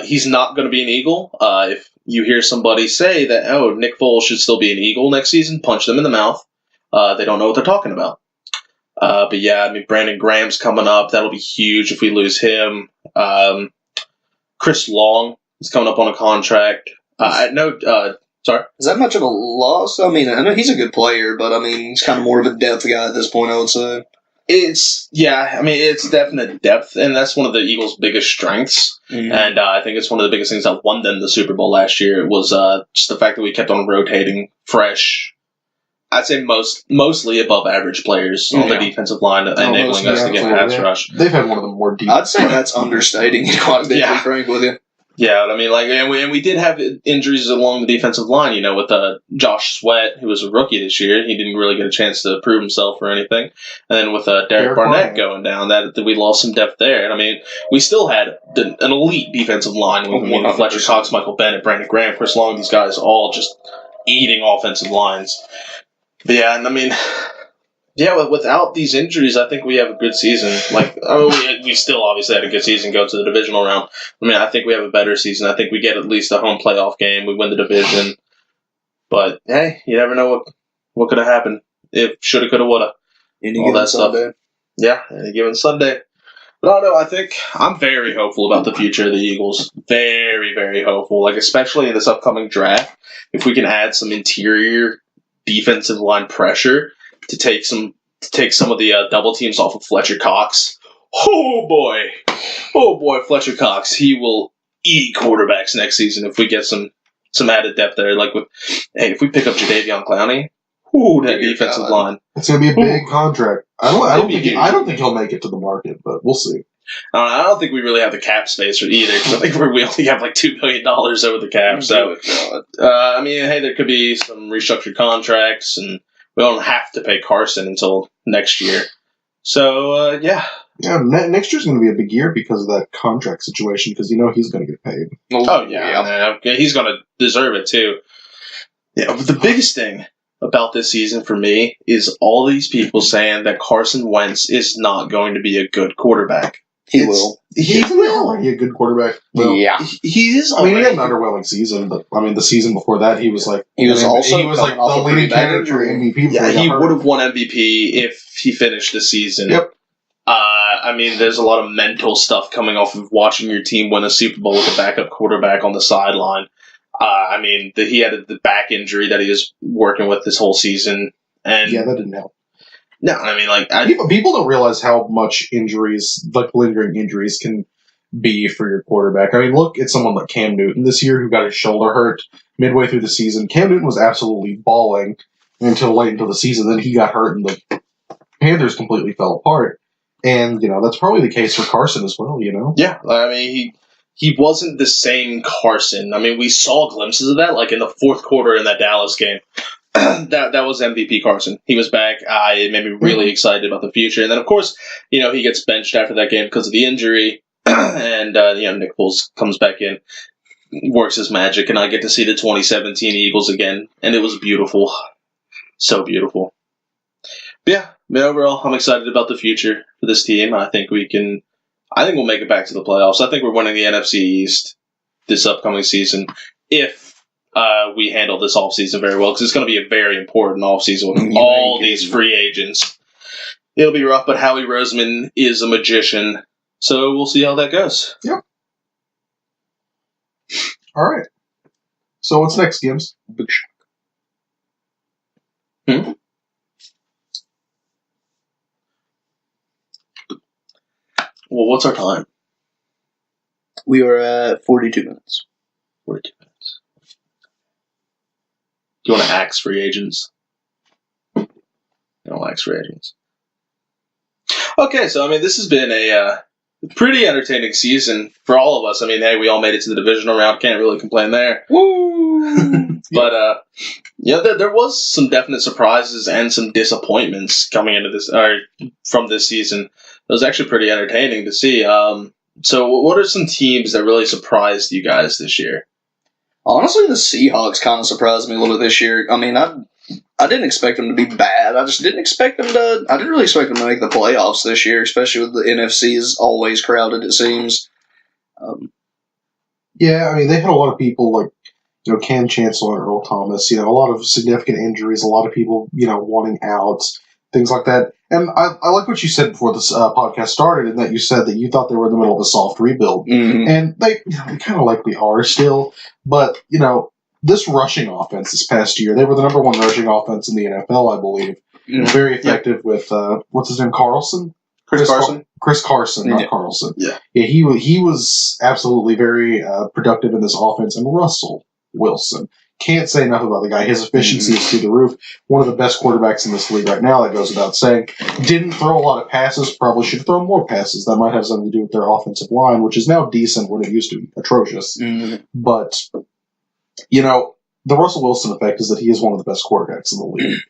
He's not going to be an Eagle. If you hear somebody say that, oh, Nick Foles should still be an Eagle next season, punch them in the mouth. They don't know what they're talking about. But yeah, I mean, Brandon Graham's coming up. That'll be huge if we lose him. Chris Long is coming up on a contract. I know... Sorry? Is that much of a loss? I mean, I know he's a good player, but I mean, he's kind of more of a depth guy at this point, I would say. It's definite depth, and that's one of the Eagles' biggest strengths. Mm-hmm. And I think it's one of the biggest things that won them the Super Bowl last year. It was just the fact that we kept on rotating fresh, I'd say mostly above average players on the defensive line, enabling us to get pass rush. They've had one of the more deep. I'd say that's understating it, quite be frank with you. Yeah, I mean, like, and we did have injuries along the defensive line, you know, with Josh Sweat, who was a rookie this year. He didn't really get a chance to prove himself or anything. And then with Derek Barnett going down, that we lost some depth there. And I mean, we still had an elite defensive line with Fletcher Cox, Michael Bennett, Brandon Graham, Chris Long, these guys all just eating offensive lines. But yeah, and I mean... Yeah, without these injuries, I think we have a good season. Like, I mean, we still obviously had a good season go to the divisional round. I mean, I think we have a better season. I think we get at least a home playoff game. We win the division. But, hey, you never know what could have happened. If shoulda, coulda, woulda. All that stuff. Sunday. Yeah, any given Sunday. But I think I'm very hopeful about the future of the Eagles. Very, very hopeful. Like, especially in this upcoming draft. If we can add some interior defensive line pressure to take some of the double teams off of Fletcher Cox. Oh boy, Fletcher Cox. He will eat quarterbacks next season if we get some added depth there. Like if we pick up Jadeveon Clowney, that defensive line. It's gonna be a big contract. I don't think he'll make it to the market, but we'll see. I don't think we really have the cap space for either, because I think we only have like $2 billion over the cap. So, I mean, hey, there could be some restructured contracts, and we don't have to pay Carson until next year. So, yeah. Yeah, next year's going to be a big year because of that contract situation, because he's going to get paid. Oh, yeah. He's going to deserve it, too. Yeah, but the biggest thing about this season for me is all these people saying that Carson Wentz is not going to be a good quarterback. He will. He will. Already a good quarterback. Well, yeah. He is. I mean, he had an underwhelming season, but I mean, the season before that, he was like he was like the leading candidate for MVP. Yeah, he would have won MVP if he finished the season. Yep. I mean, there's a lot of mental stuff coming off of watching your team win a Super Bowl with a backup quarterback on the sideline. I mean, he had the back injury that he was working with this whole season, and yeah, that didn't help. No, I mean, people don't realize how much injuries, like lingering injuries, can be for your quarterback. I mean, look at someone like Cam Newton this year who got his shoulder hurt midway through the season. Cam Newton was absolutely balling until late into the season. Then he got hurt, and the Panthers completely fell apart. And that's probably the case for Carson as well. Yeah, I mean he wasn't the same Carson. I mean, we saw glimpses of that, like in the fourth quarter in that Dallas game. that was MVP Carson. He was back. It made me really excited about the future. And then, of course, he gets benched after that game because of the injury. And, Nick Foles comes back in, works his magic, and I get to see the 2017 Eagles again. And it was beautiful. So beautiful. But yeah, overall, I'm excited about the future for this team. I think we'll make it back to the playoffs. I think we're winning the NFC East this upcoming season if we handle this offseason very well, because it's going to be a very important offseason with all these free agents. It'll be rough, but Howie Roseman is a magician, so we'll see how that goes. Yep. All right. So what's next, Gibbs? Big shock. Well, what's our time? We are at 42 minutes. 42 minutes. Do you want to axe free agents? You don't axe free agents. Okay, so, I mean, this has been a pretty entertaining season for all of us. I mean, hey, we all made it to the divisional round. Can't really complain there. Woo! But, there was some definite surprises and some disappointments coming into this, or from this season. It was actually pretty entertaining to see. So what are some teams that really surprised you guys this year? Honestly, the Seahawks kind of surprised me a little bit this year. I mean, I didn't expect them to be bad. I just didn't expect them to... I didn't really expect them to make the playoffs this year, especially with the NFC is always crowded, it seems. Yeah, I mean, they had a lot of people like, Cam Chancellor and Earl Thomas, a lot of significant injuries, a lot of people, wanting outs, things like that. And I like what you said before this podcast started, in that you said that you thought they were in the middle of a soft rebuild. Mm-hmm. And they kind of likely are still. But, this rushing offense this past year, they were the number one rushing offense in the NFL, I believe. Mm-hmm. Very effective with, what's his name, Carlson? Chris Carson? Chris Carson, not Carlson. Yeah, he was absolutely very productive in this offense. And Russell Wilson. Can't say enough about the guy. His efficiency is through the roof. One of the best quarterbacks in this league right now, that goes without saying. Didn't throw a lot of passes. Probably should throw more passes. That might have something to do with their offensive line, which is now decent when it used to be atrocious. Mm-hmm. But, the Russell Wilson effect is that he is one of the best quarterbacks in the league.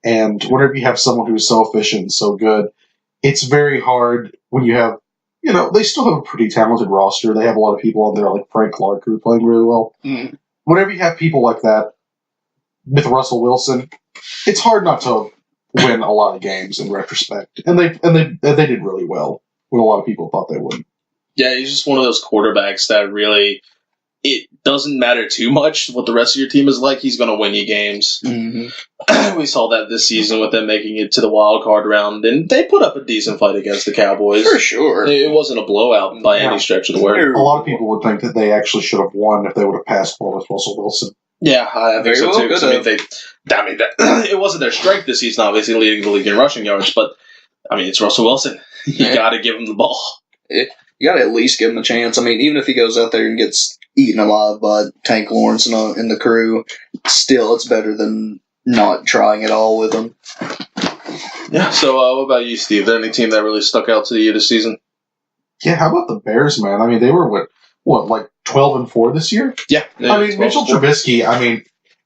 And whenever you have someone who is so efficient and so good, it's very hard when you have, they still have a pretty talented roster. They have a lot of people on there like Frank Clark who are playing really well. Mm-hmm. Whenever you have people like that with Russell Wilson, it's hard not to win a lot of games in retrospect. And they did really well when a lot of people thought they wouldn't. Yeah, he's just one of those quarterbacks that really, it doesn't matter too much what the rest of your team is like. He's going to win you games. Mm-hmm. We saw that this season with them making it to the wild card round, and they put up a decent fight against the Cowboys. For sure. It wasn't a blowout by any stretch of the word. A lot of people would think that they actually should have won if they would have passed ball with Russell Wilson. Yeah, I think so too. It wasn't their strength this season, obviously leading the league in rushing yards, but it's Russell Wilson. You got to give him the ball. You got to at least give him a chance. I mean, even if he goes out there and gets eaten alive by Tank Lawrence and the crew, still it's better than not trying at all with him. Yeah, so what about you, Steve? Is there any team that really stuck out to you this season? Yeah, how about the Bears, man? I mean, they were like 12-4 this year? Yeah. I mean, Mitchell Trubisky, I mean,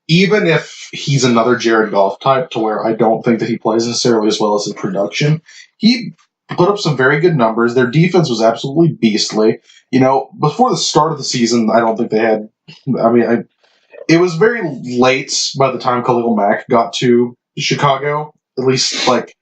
even if he's another Jared Goff type to where I don't think that he plays necessarily as well as his production, he put up some very good numbers. Their defense was absolutely beastly. You know, before the start of the season, I don't think they had, it was very late by the time Khalil Mack got to Chicago, at least like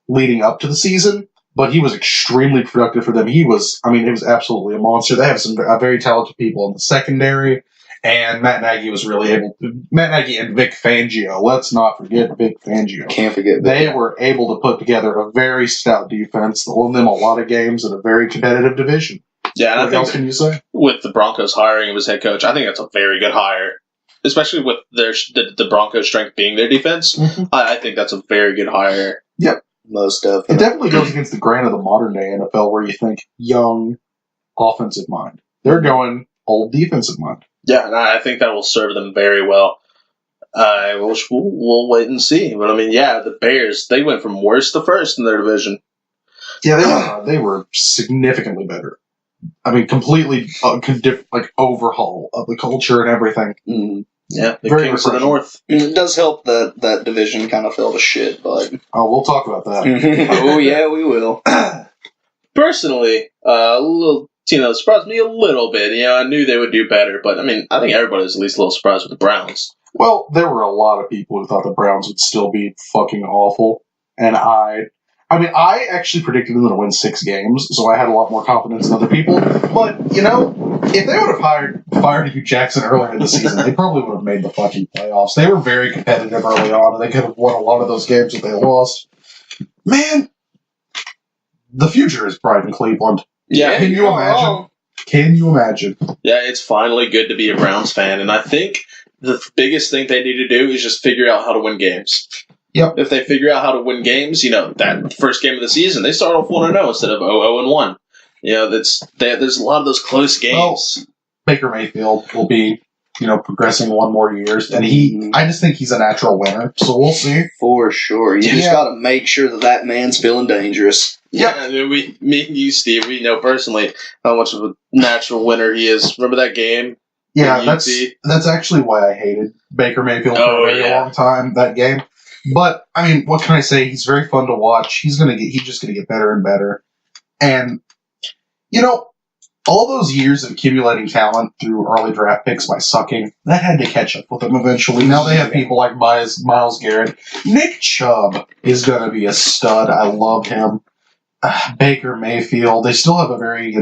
leading up to the season. But he was extremely productive for them. He was absolutely a monster. They have some very talented people in the secondary, and Matt Nagy was really able to. Matt Nagy and Vic Fangio. Let's not forget Vic Fangio. Can't forget. They were able to put together a very stout defense that won them a lot of games in a very competitive division. Yeah, and What else can you say? With the Broncos hiring him as head coach, I think that's a very good hire. Especially with the Broncos' strength being their defense, I think that's a very good hire. Yep. Most It definitely. definitely goes against the grain of the modern day NFL where you think young offensive mind. They're going old defensive mind. Yeah, and I think that will serve them very well. We'll wait and see. But I mean, yeah, the Bears, they went from worst to first in their division. Yeah, they were significantly better. I mean, completely overhaul of the culture and everything. Mm. Yeah, the Very Kings of the refreshing. North. It does help that that division kind of fell to shit, but Oh, we'll talk about that. oh yeah, we will. Personally, a little, surprised me a little bit. You know, I knew they would do better, but I mean, I think everybody was at least a little surprised with the Browns. Well, there were a lot of people who thought the Browns would still be fucking awful, and I actually predicted them to win 6 games, so I had a lot more confidence than other people. But, you know, if they would have fired Hugh Jackson earlier in the season, they probably would have made the fucking playoffs. They were very competitive early on, and they could have won a lot of those games if they lost. Man, the future is bright in Cleveland. Yeah, Can you imagine? Can you imagine? Yeah, it's finally good to be a Browns fan, and I think the biggest thing they need to do is just figure out how to win games. Yep. If they figure out how to win games, you know, that first game of the season, they start off 1-0 instead of 0-1. You know, there's a lot of those close games. Baker Mayfield will be, progressing one more year, and I just think he's a natural winner. So we'll see. For sure. You just got to make sure that man's feeling dangerous. Yeah, I mean, me and you, Steve, we know personally how much of a natural winner he is. Remember that game? Yeah, at UT? that's actually why I hated Baker Mayfield for a very long time, that game. But I mean, what can I say? He's very fun to watch. He's just gonna get better and better. And all those years of accumulating talent through early draft picks by sucking, that had to catch up with them eventually. Now they have people like Myles Garrett. Nick Chubb is gonna be a stud. I love him. Baker Mayfield. They still have a very,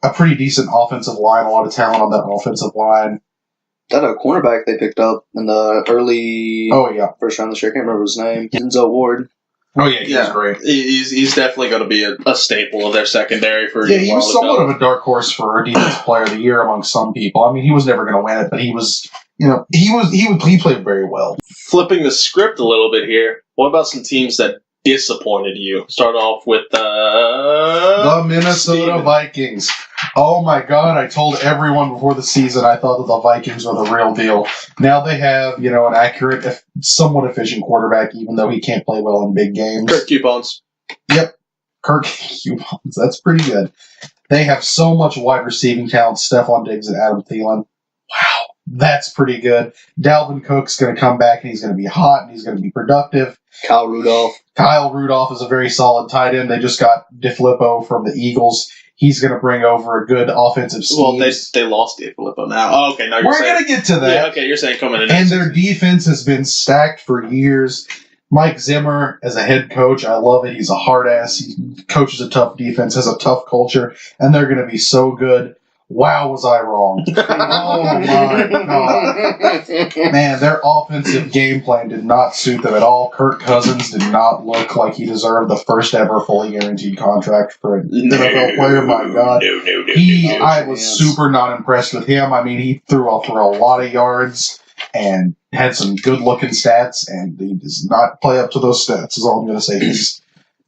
a pretty decent offensive line, a lot of talent on that offensive line. That cornerback they picked up in the early first round of this year. I can't remember his name. Denzel Ward. Oh, yeah, he's great. He's definitely going to be a staple of their secondary for he was somewhat of a dark horse for Defensive Player of the Year among some people. I mean, he was never going to win it, but he was, he played very well. Flipping the script a little bit here, what about some teams that disappointed you? Start off with the Minnesota Vikings. Oh my God, I told everyone before the season I thought that the Vikings were the real deal. Now they have, an accurate, somewhat efficient quarterback, even though he can't play well in big games. Kirk Coupons. Yep. Kirk Coupons. That's pretty good. They have so much wide receiving talent, Stephon Diggs and Adam Thielen. Wow, that's pretty good. Dalvin Cook's going to come back, and he's going to be hot, and he's going to be productive. Kyle Rudolph is a very solid tight end. They just got DeFilippo from the Eagles. He's going to bring over a good offensive scheme. Well, they lost DeFilippo now. Oh, okay, now we're going to get to that. Yeah, okay, you're saying coming in. And their defense has been stacked for years. Mike Zimmer, as a head coach, I love it. He's a hard ass. He coaches a tough defense, has a tough culture, and they're going to be so good. Wow, was I wrong. Oh, my God. Man, their offensive game plan did not suit them at all. Kirk Cousins did not look like he deserved the first ever fully guaranteed contract for an NFL player. My God. I was super not impressed with him. I mean, he threw for a lot of yards and had some good-looking stats, and he does not play up to those stats, is all I'm going to say. He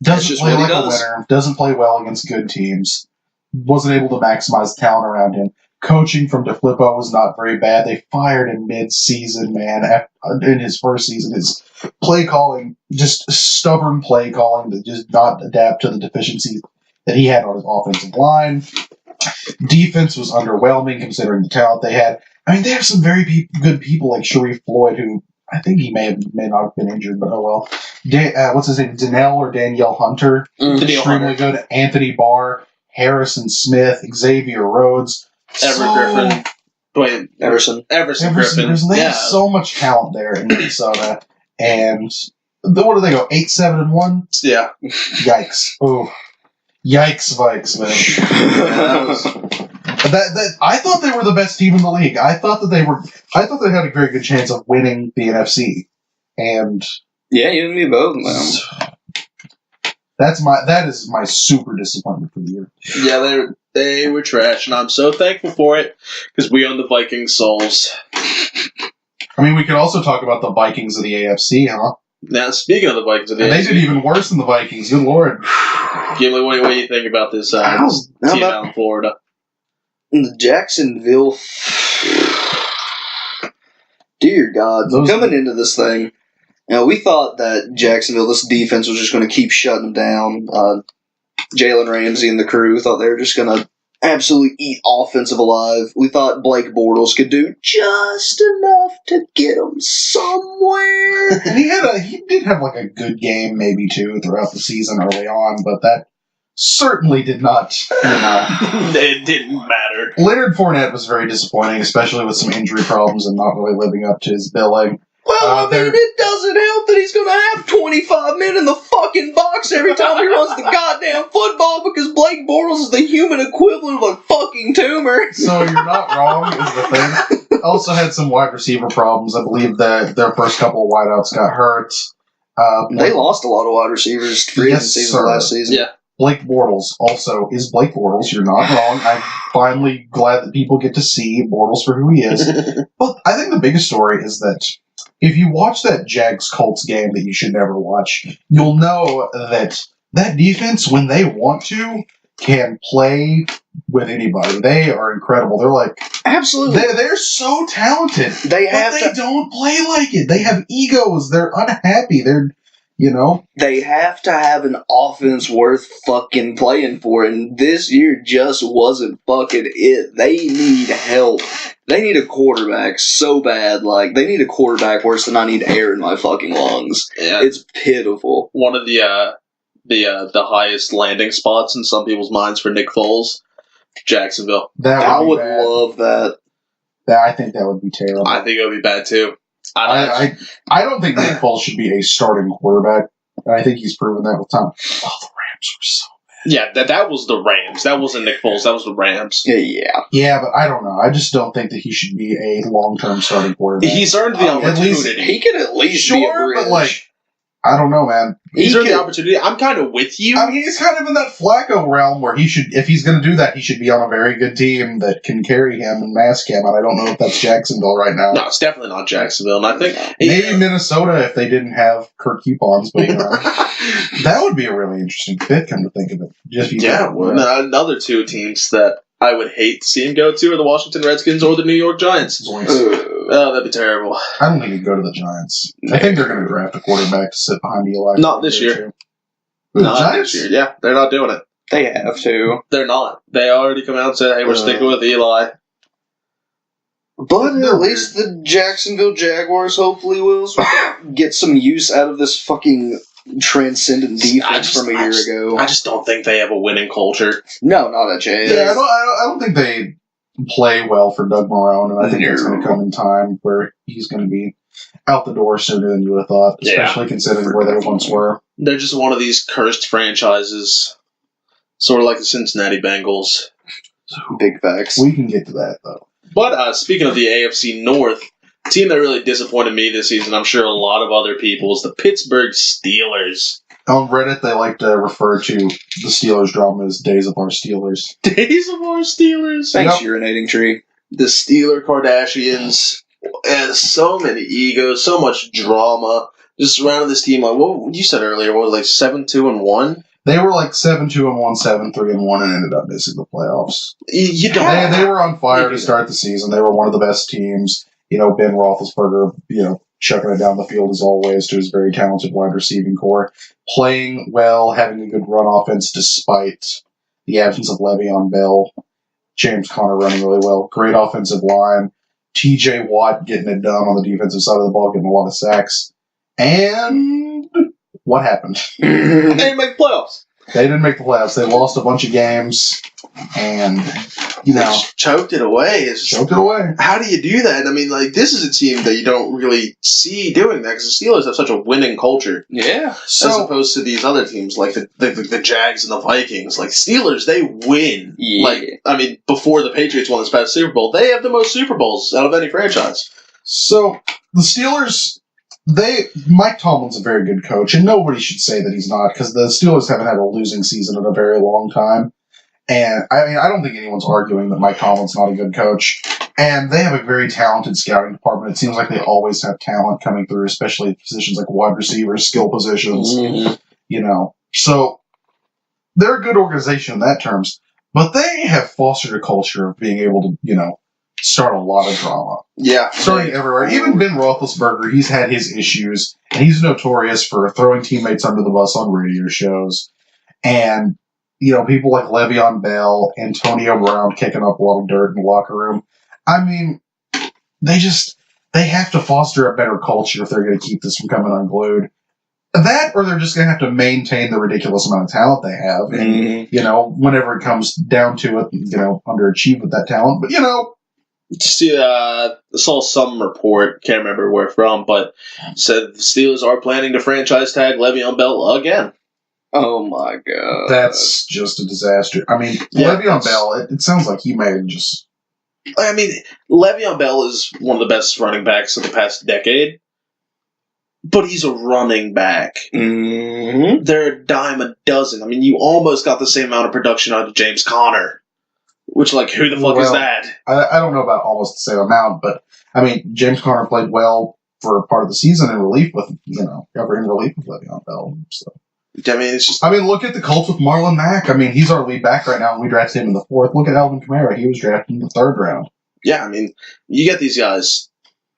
doesn't play like a winner, doesn't play well against good teams. Wasn't able to maximize the talent around him. Coaching from DeFilippo was not very bad. They fired him mid-season, man, in his first season. His play calling, just stubborn play calling that just not adapt to the deficiencies that he had on his offensive line. Defense was underwhelming considering the talent they had. I mean, they have some very good people like Sharif Floyd, who I think he may not have been injured, but oh well. What's his name? Danielle Hunter. Extremely good. Anthony Barr, Harrison Smith, Xavier Rhodes. Griffin. Wait, Everson Griffin. They have so much talent there in Minnesota. And what do they go? 8-7-1? Yeah. Yikes. Oh. Yikes, Vikes, man. I thought they were the best team in the league. I thought they had a very good chance of winning the NFC. And yeah, you and me both, man. That is my super disappointment for the year. Yeah, they were trash, and I'm so thankful for it because we own the Viking souls. I mean, we could also talk about the Vikings of the AFC, huh? Now, speaking of the Vikings of the AFC, AFC, they did even worse than the Vikings. Good lord! Gimli, what do you think about this team out in Florida? Jacksonville. Dear God, coming into this thing. Now, we thought that Jacksonville, this defense was just going to keep shutting them down. Jalen Ramsey and the crew thought they were just going to absolutely eat offensive alive. We thought Blake Bortles could do just enough to get them somewhere. And he did have like a good game, maybe two, throughout the season early on, but that certainly did not, It didn't matter. Leonard Fournette was very disappointing, especially with some injury problems and not really living up to his billing. Well, it doesn't help that he's going to have 25 men in the fucking box every time he runs the goddamn football because Blake Bortles is the human equivalent of a fucking tumor. So you're not wrong, is the thing. Also had some wide receiver problems. I believe that their first couple of wideouts got hurt. They lost a lot of wide receivers free season last season. Yeah. Blake Bortles also is Blake Bortles. You're not wrong. I'm finally glad that people get to see Bortles for who he is. But I think the biggest story is that if you watch that Jags-Colts game that you should never watch, you'll know that defense, when they want to, can play with anybody. They are incredible. They're like... Absolutely. They're so talented. They don't play like it. They have egos. They're unhappy. They're, They have to have an offense worth fucking playing for, and this year just wasn't fucking it. They need help. They need a quarterback so bad. Like, they need a quarterback worse than I need air in my fucking lungs. Yeah. It's pitiful. One of the highest landing spots in some people's minds for Nick Foles, Jacksonville. I would love that. I think that would be terrible. I think it would be bad too. I don't think Nick Foles should be a starting quarterback. I think he's proven that with time. Oh, the Rams were so bad. Yeah, that was the Rams. That wasn't Nick Foles. That was the Rams. Yeah. Yeah, but I don't know. I just don't think that he should be a long-term starting quarterback. He's earned the opportunity. He could at least be a bridge. But like, I don't know, man. He's earned the opportunity. I'm kind of with you. I mean, he's kind of in that Flacco realm where he should, if he's going to do that, he should be on a very good team that can carry him and mask him. And I don't know if that's Jacksonville right now. No, it's definitely not Jacksonville. And I think maybe Minnesota if they didn't have Kirk Coupons, but that would be a really interesting fit. Come to think of it, another two teams that I would hate to see him go to are the Washington Redskins or the New York Giants. Oh, that'd be terrible. I don't think he'd go to the Giants. I think they're going to draft a quarterback to sit behind Eli. Not this year. Not this year. Yeah, they're not doing it. They have to. They're not. They already come out and said, hey, we're sticking with Eli. But at least the Jacksonville Jaguars hopefully will get some use out of this fucking transcendent defense from a year ago. I just don't think they have a winning culture. No, not a chance. Yeah, I don't think they play well for Doug Marrone, and I think it's going to come in time where he's going to be out the door sooner than you would have thought, especially considering where they once were. They're just one of these cursed franchises, sort of like the Cincinnati Bengals. Big facts. We can get to that, though. But speaking of the AFC North, the team that really disappointed me this season, I'm sure a lot of other people, is the Pittsburgh Steelers. On Reddit, they like to refer to the Steelers drama as Days of Our Steelers. Days of Our Steelers? Thanks, urinating tree. The Steeler Kardashians, and so many egos, so much drama, just surrounding this team. Like, what you said earlier, what was it, like 7-2-1? They were like 7-2-1, 7-3-1, and ended up missing the playoffs. You don't. They were on fire to start the season. They were one of the best teams. Ben Roethlisberger, chucking it down the field as always to his very talented wide receiving core, playing well, having a good run offense despite the absence of Le'Veon Bell, James Conner running really well, great offensive line, T.J. Watt getting it done on the defensive side of the ball, getting a lot of sacks. And what happened? They didn't make the playoffs. They didn't make the playoffs. They lost a bunch of games, and, They just choked it away. It's just, choked it away. how do you do that? I mean, like, this is a team that you don't really see doing that because the Steelers have such a winning culture Yeah. as So, opposed to these other teams like the Jags and the Vikings. Like, Steelers, they win. Yeah. Like, I mean, before the Patriots won this past Super Bowl, they have the most Super Bowls out of any franchise. so the Steelers, Mike Tomlin's a very good coach, and nobody should say that he's not, because the Steelers haven't had a losing season in a very long time. And, I mean, I don't think anyone's arguing that Mike Tomlin's not a good coach. And they have a very talented scouting department. It seems like they always have talent coming through, especially positions like wide receivers, skill positions, So, they're a good organization in that terms. But they have fostered a culture of being able to, start a lot of drama. Yeah. Starting everywhere. Even Ben Roethlisberger, he's had his issues, and he's notorious for throwing teammates under the bus on radio shows. And, people like Le'Veon Bell, Antonio Brown kicking up a lot of dirt in the locker room. I mean, they have to foster a better culture if they're going to keep this from coming unglued. That, or they're just going to have to maintain the ridiculous amount of talent they have. And, whenever it comes down to it, underachieve with that talent. But, saw some report, can't remember where from, but said the Steelers are planning to franchise tag Le'Veon Bell again. Oh my god. that's just a disaster. I mean, Yeah, Le'Veon Bell, it sounds like he may have just... I mean, Le'Veon Bell is one of the best running backs of the past decade, but he's a running back. Mm-hmm. They're a dime a dozen. I mean, you almost got the same amount of production out of James Conner, which, like, who the fuck is Well, that? I don't know about almost the same amount, but, I mean, James Conner played well for part of the season in relief with, Le'Veon Bell. So. I mean, it's just... I mean, look at the Colts with Marlon Mack. I mean, he's our lead back right now, and we drafted him in the 4th. Look at Alvin Kamara. He was drafted in the 3rd round. Yeah, I mean, you get these guys.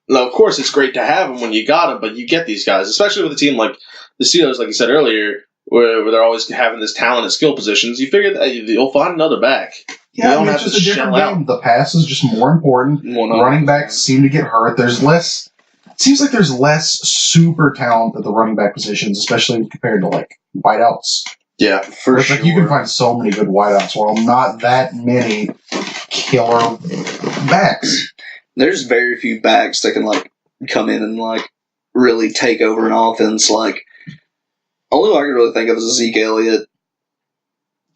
Now, of course, it's great to have them when you got them, but you get these guys, especially with a team like the Steelers, like you said earlier, where they're always having this talent at skill positions. You figure that you'll find another back. Yeah, You don't it's have just to a different shell game. The pass is just more important. Running backs seem to get hurt. There's less... It seems like there's less super talent at the running back positions, especially compared to, wideouts. Yeah, For It's sure. like you can find so many good wideouts, while not that many killer backs. There's very few backs that can come in and really take over an offense. Only one I can really think of is Zeke Elliott,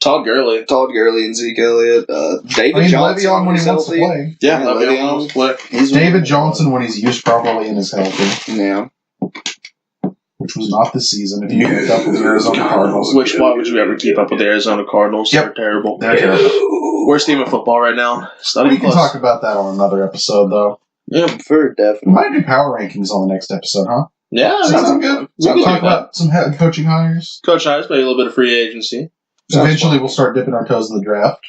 Todd Gurley. and Zeke Elliott. David Johnson Le'Veon when he's he wants to healthy. play. Yeah, Yeah, Le'Veon Le'Veon. was play. He's David Johnson when he's used properly and is healthy, Yeah. which was not this season. If you kept up with the Arizona Cardinals, Why would you ever keep up with the Arizona Cardinals? Yep. They're terrible. they're terrible. Worst team in football right now. It's not We even can close. talk about that on another episode, though. Yeah, For We definite. might do power rankings on the next episode, huh? yeah, Sounds good. We can Talk do that. about some head coaching hires. Coach Hines, maybe a little bit of free agency. Eventually, we'll start dipping our toes in the draft.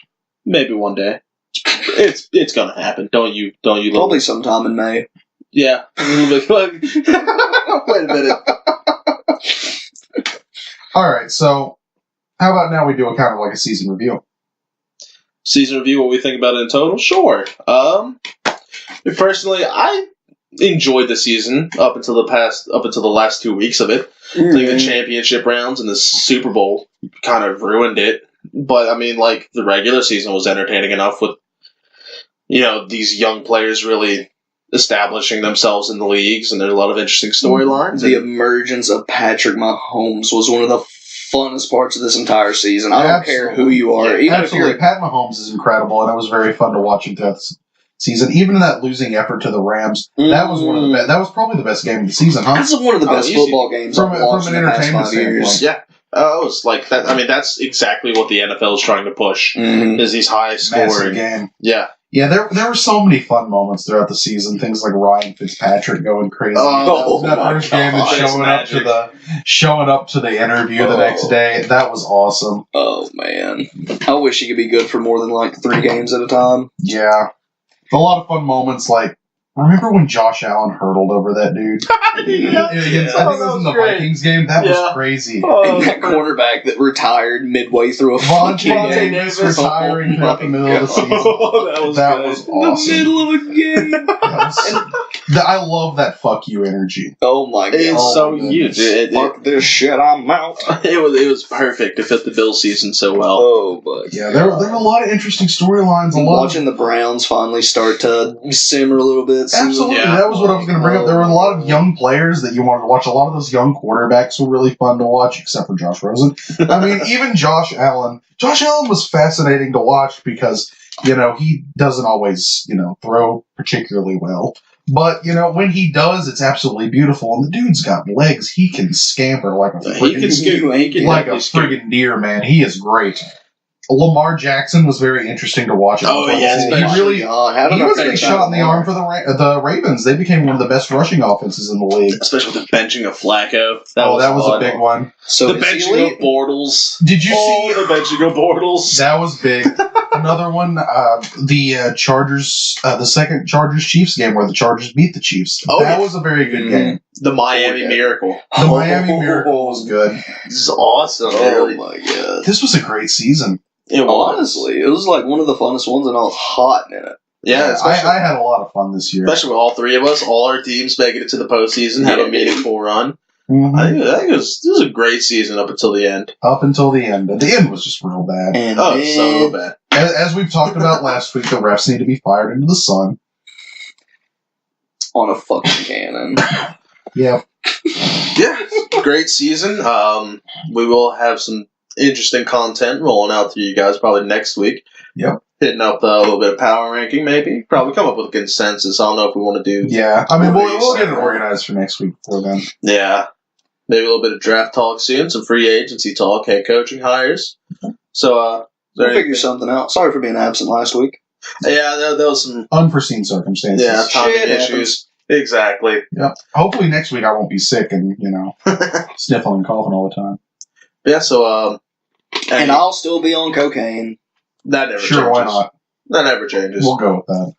Maybe one day. It's gonna happen. Don't you? Probably sometime in May. Yeah. Wait a minute. All right, so how about now we do a kind of a season review? Season review. What we think about it in total? Sure. Personally, I enjoyed the season up until the last 2 weeks of it. I think the championship rounds and the Super Bowl kind of ruined it. But I mean, the regular season was entertaining enough with, these young players really establishing themselves in the leagues, and there's a lot of interesting storylines. The emergence of Patrick Mahomes was one of the funnest parts of this entire season. I don't care who you are. Yeah, Even if Absolutely. you're Pat Mahomes is incredible, and it was very fun to watch him throughout the season. Even in that losing effort to the Rams, that was one of the best. That was probably the best game of the season, huh? That's one of the best easy. football games From I've an watched in the past entertainment 5 years. standpoint. Yeah. It was like that. I mean, that's exactly what the NFL is trying to push. Mhm. Is these high Massive scoring. game. Yeah. Yeah, there were so many fun moments throughout the season. Things like Ryan Fitzpatrick going crazy. Oh, that my first game and God. showing up to the interview the next day. That was awesome. Oh man, I wish he could be good for more than 3 games at a time. Yeah, a lot of fun moments. Remember when Josh Allen hurdled over that dude? Yeah. I think it was in the Vikings game. That was crazy. And that quarterback that retired midway through a fucking Vontae game. Davis retiring throughout the middle of the season. that was In the awesome. middle of a game. I love that fuck you energy. Oh my god. It's Oh so my huge. goodness. Fuck this shit, I'm out. It was perfect to fit the Bills season so well. Oh, but Yeah, there were a lot of interesting storylines. A I'm lot. watching the Browns finally start to simmer a little bit. see what- Absolutely, Yeah. that was what I was going to bring up. There were a lot of young players that you wanted to watch. A lot of those young quarterbacks were really fun to watch, except for Josh Rosen. I mean, even Josh Allen. Josh Allen was fascinating to watch because, he doesn't always, throw particularly well. But, when he does, it's absolutely beautiful. And the dude's got legs. He can scamper like a He can scoot. He can like a definitely scoot. friggin' deer, man. He is great. Lamar Jackson was very interesting to watch. Oh, yeah, he especially- really God, he was getting shot in the arm for the Ravens. They became one of the best rushing offenses in the league. Especially with the benching of Flacco. That was a fun. big one. So The is he benching elite? of Bortles. Did you Oh, see? the benching of Bortles. That was big. Another one, the Chargers, the second Chargers-Chiefs game where the Chargers beat the Chiefs. Oh, That yeah. was a very good Mhm. game. The Miami Okay. Miracle. The Miami Miracle was good. This is awesome. Oh Really. my god. This was a great season. It was. Honestly, it was like one of the funnest ones, and I was hot in it. Yeah, especially, I had a lot of fun this year. especially with all three of us, all our teams making it to the postseason, had a Yeah. meaningful run. Mhm. I think it was a great season up until the end. Up until the end. The end was just real bad. And Oh, then, so bad. As we've talked about last week, the refs need to be fired into the sun. on a fucking cannon. Yeah. Yeah, great season. We will have some interesting content rolling out to you guys probably next week. Yep. Hitting up a little bit of power ranking, maybe. Probably come up with a consensus. I don't know if we want to do. Yeah. I mean, we'll Release. get it organized for next week before then. Yeah. Maybe a little bit of draft talk soon, some free agency talk, head coaching hires. So, is there We'll any- figure something out. Sorry for being absent last week. yeah, there was some Unforeseen circumstances. timing Shit issues. happens. Exactly. Yep. Hopefully next week I won't be sick and, sniffling and coughing all the time. Yeah, so, And I'll still be on cocaine. that never Sure, changes. why not? That never changes. We'll go with that.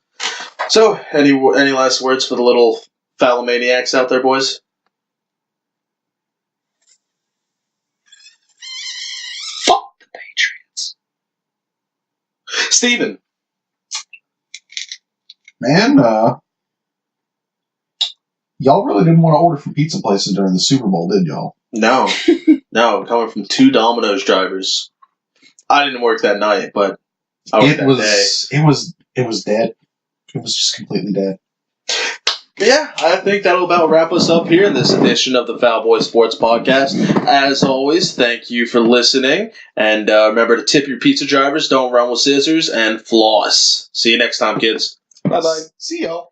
So, any last words for the little phallomaniacs out there, boys? Fuck the Patriots. Steven. Man, y'all really didn't want to order from pizza places during the Super Bowl, did y'all? No. No, coming from two Domino's drivers. I didn't work that night, but I worked It that was day. it was dead. It was just completely dead. But yeah, I think that'll about wrap us up here in this edition of the Foul Boy Sports Podcast. As always, thank you for listening. And remember to tip your pizza drivers, don't run with scissors, and floss. See you next time, kids. Bye-bye. See y'all.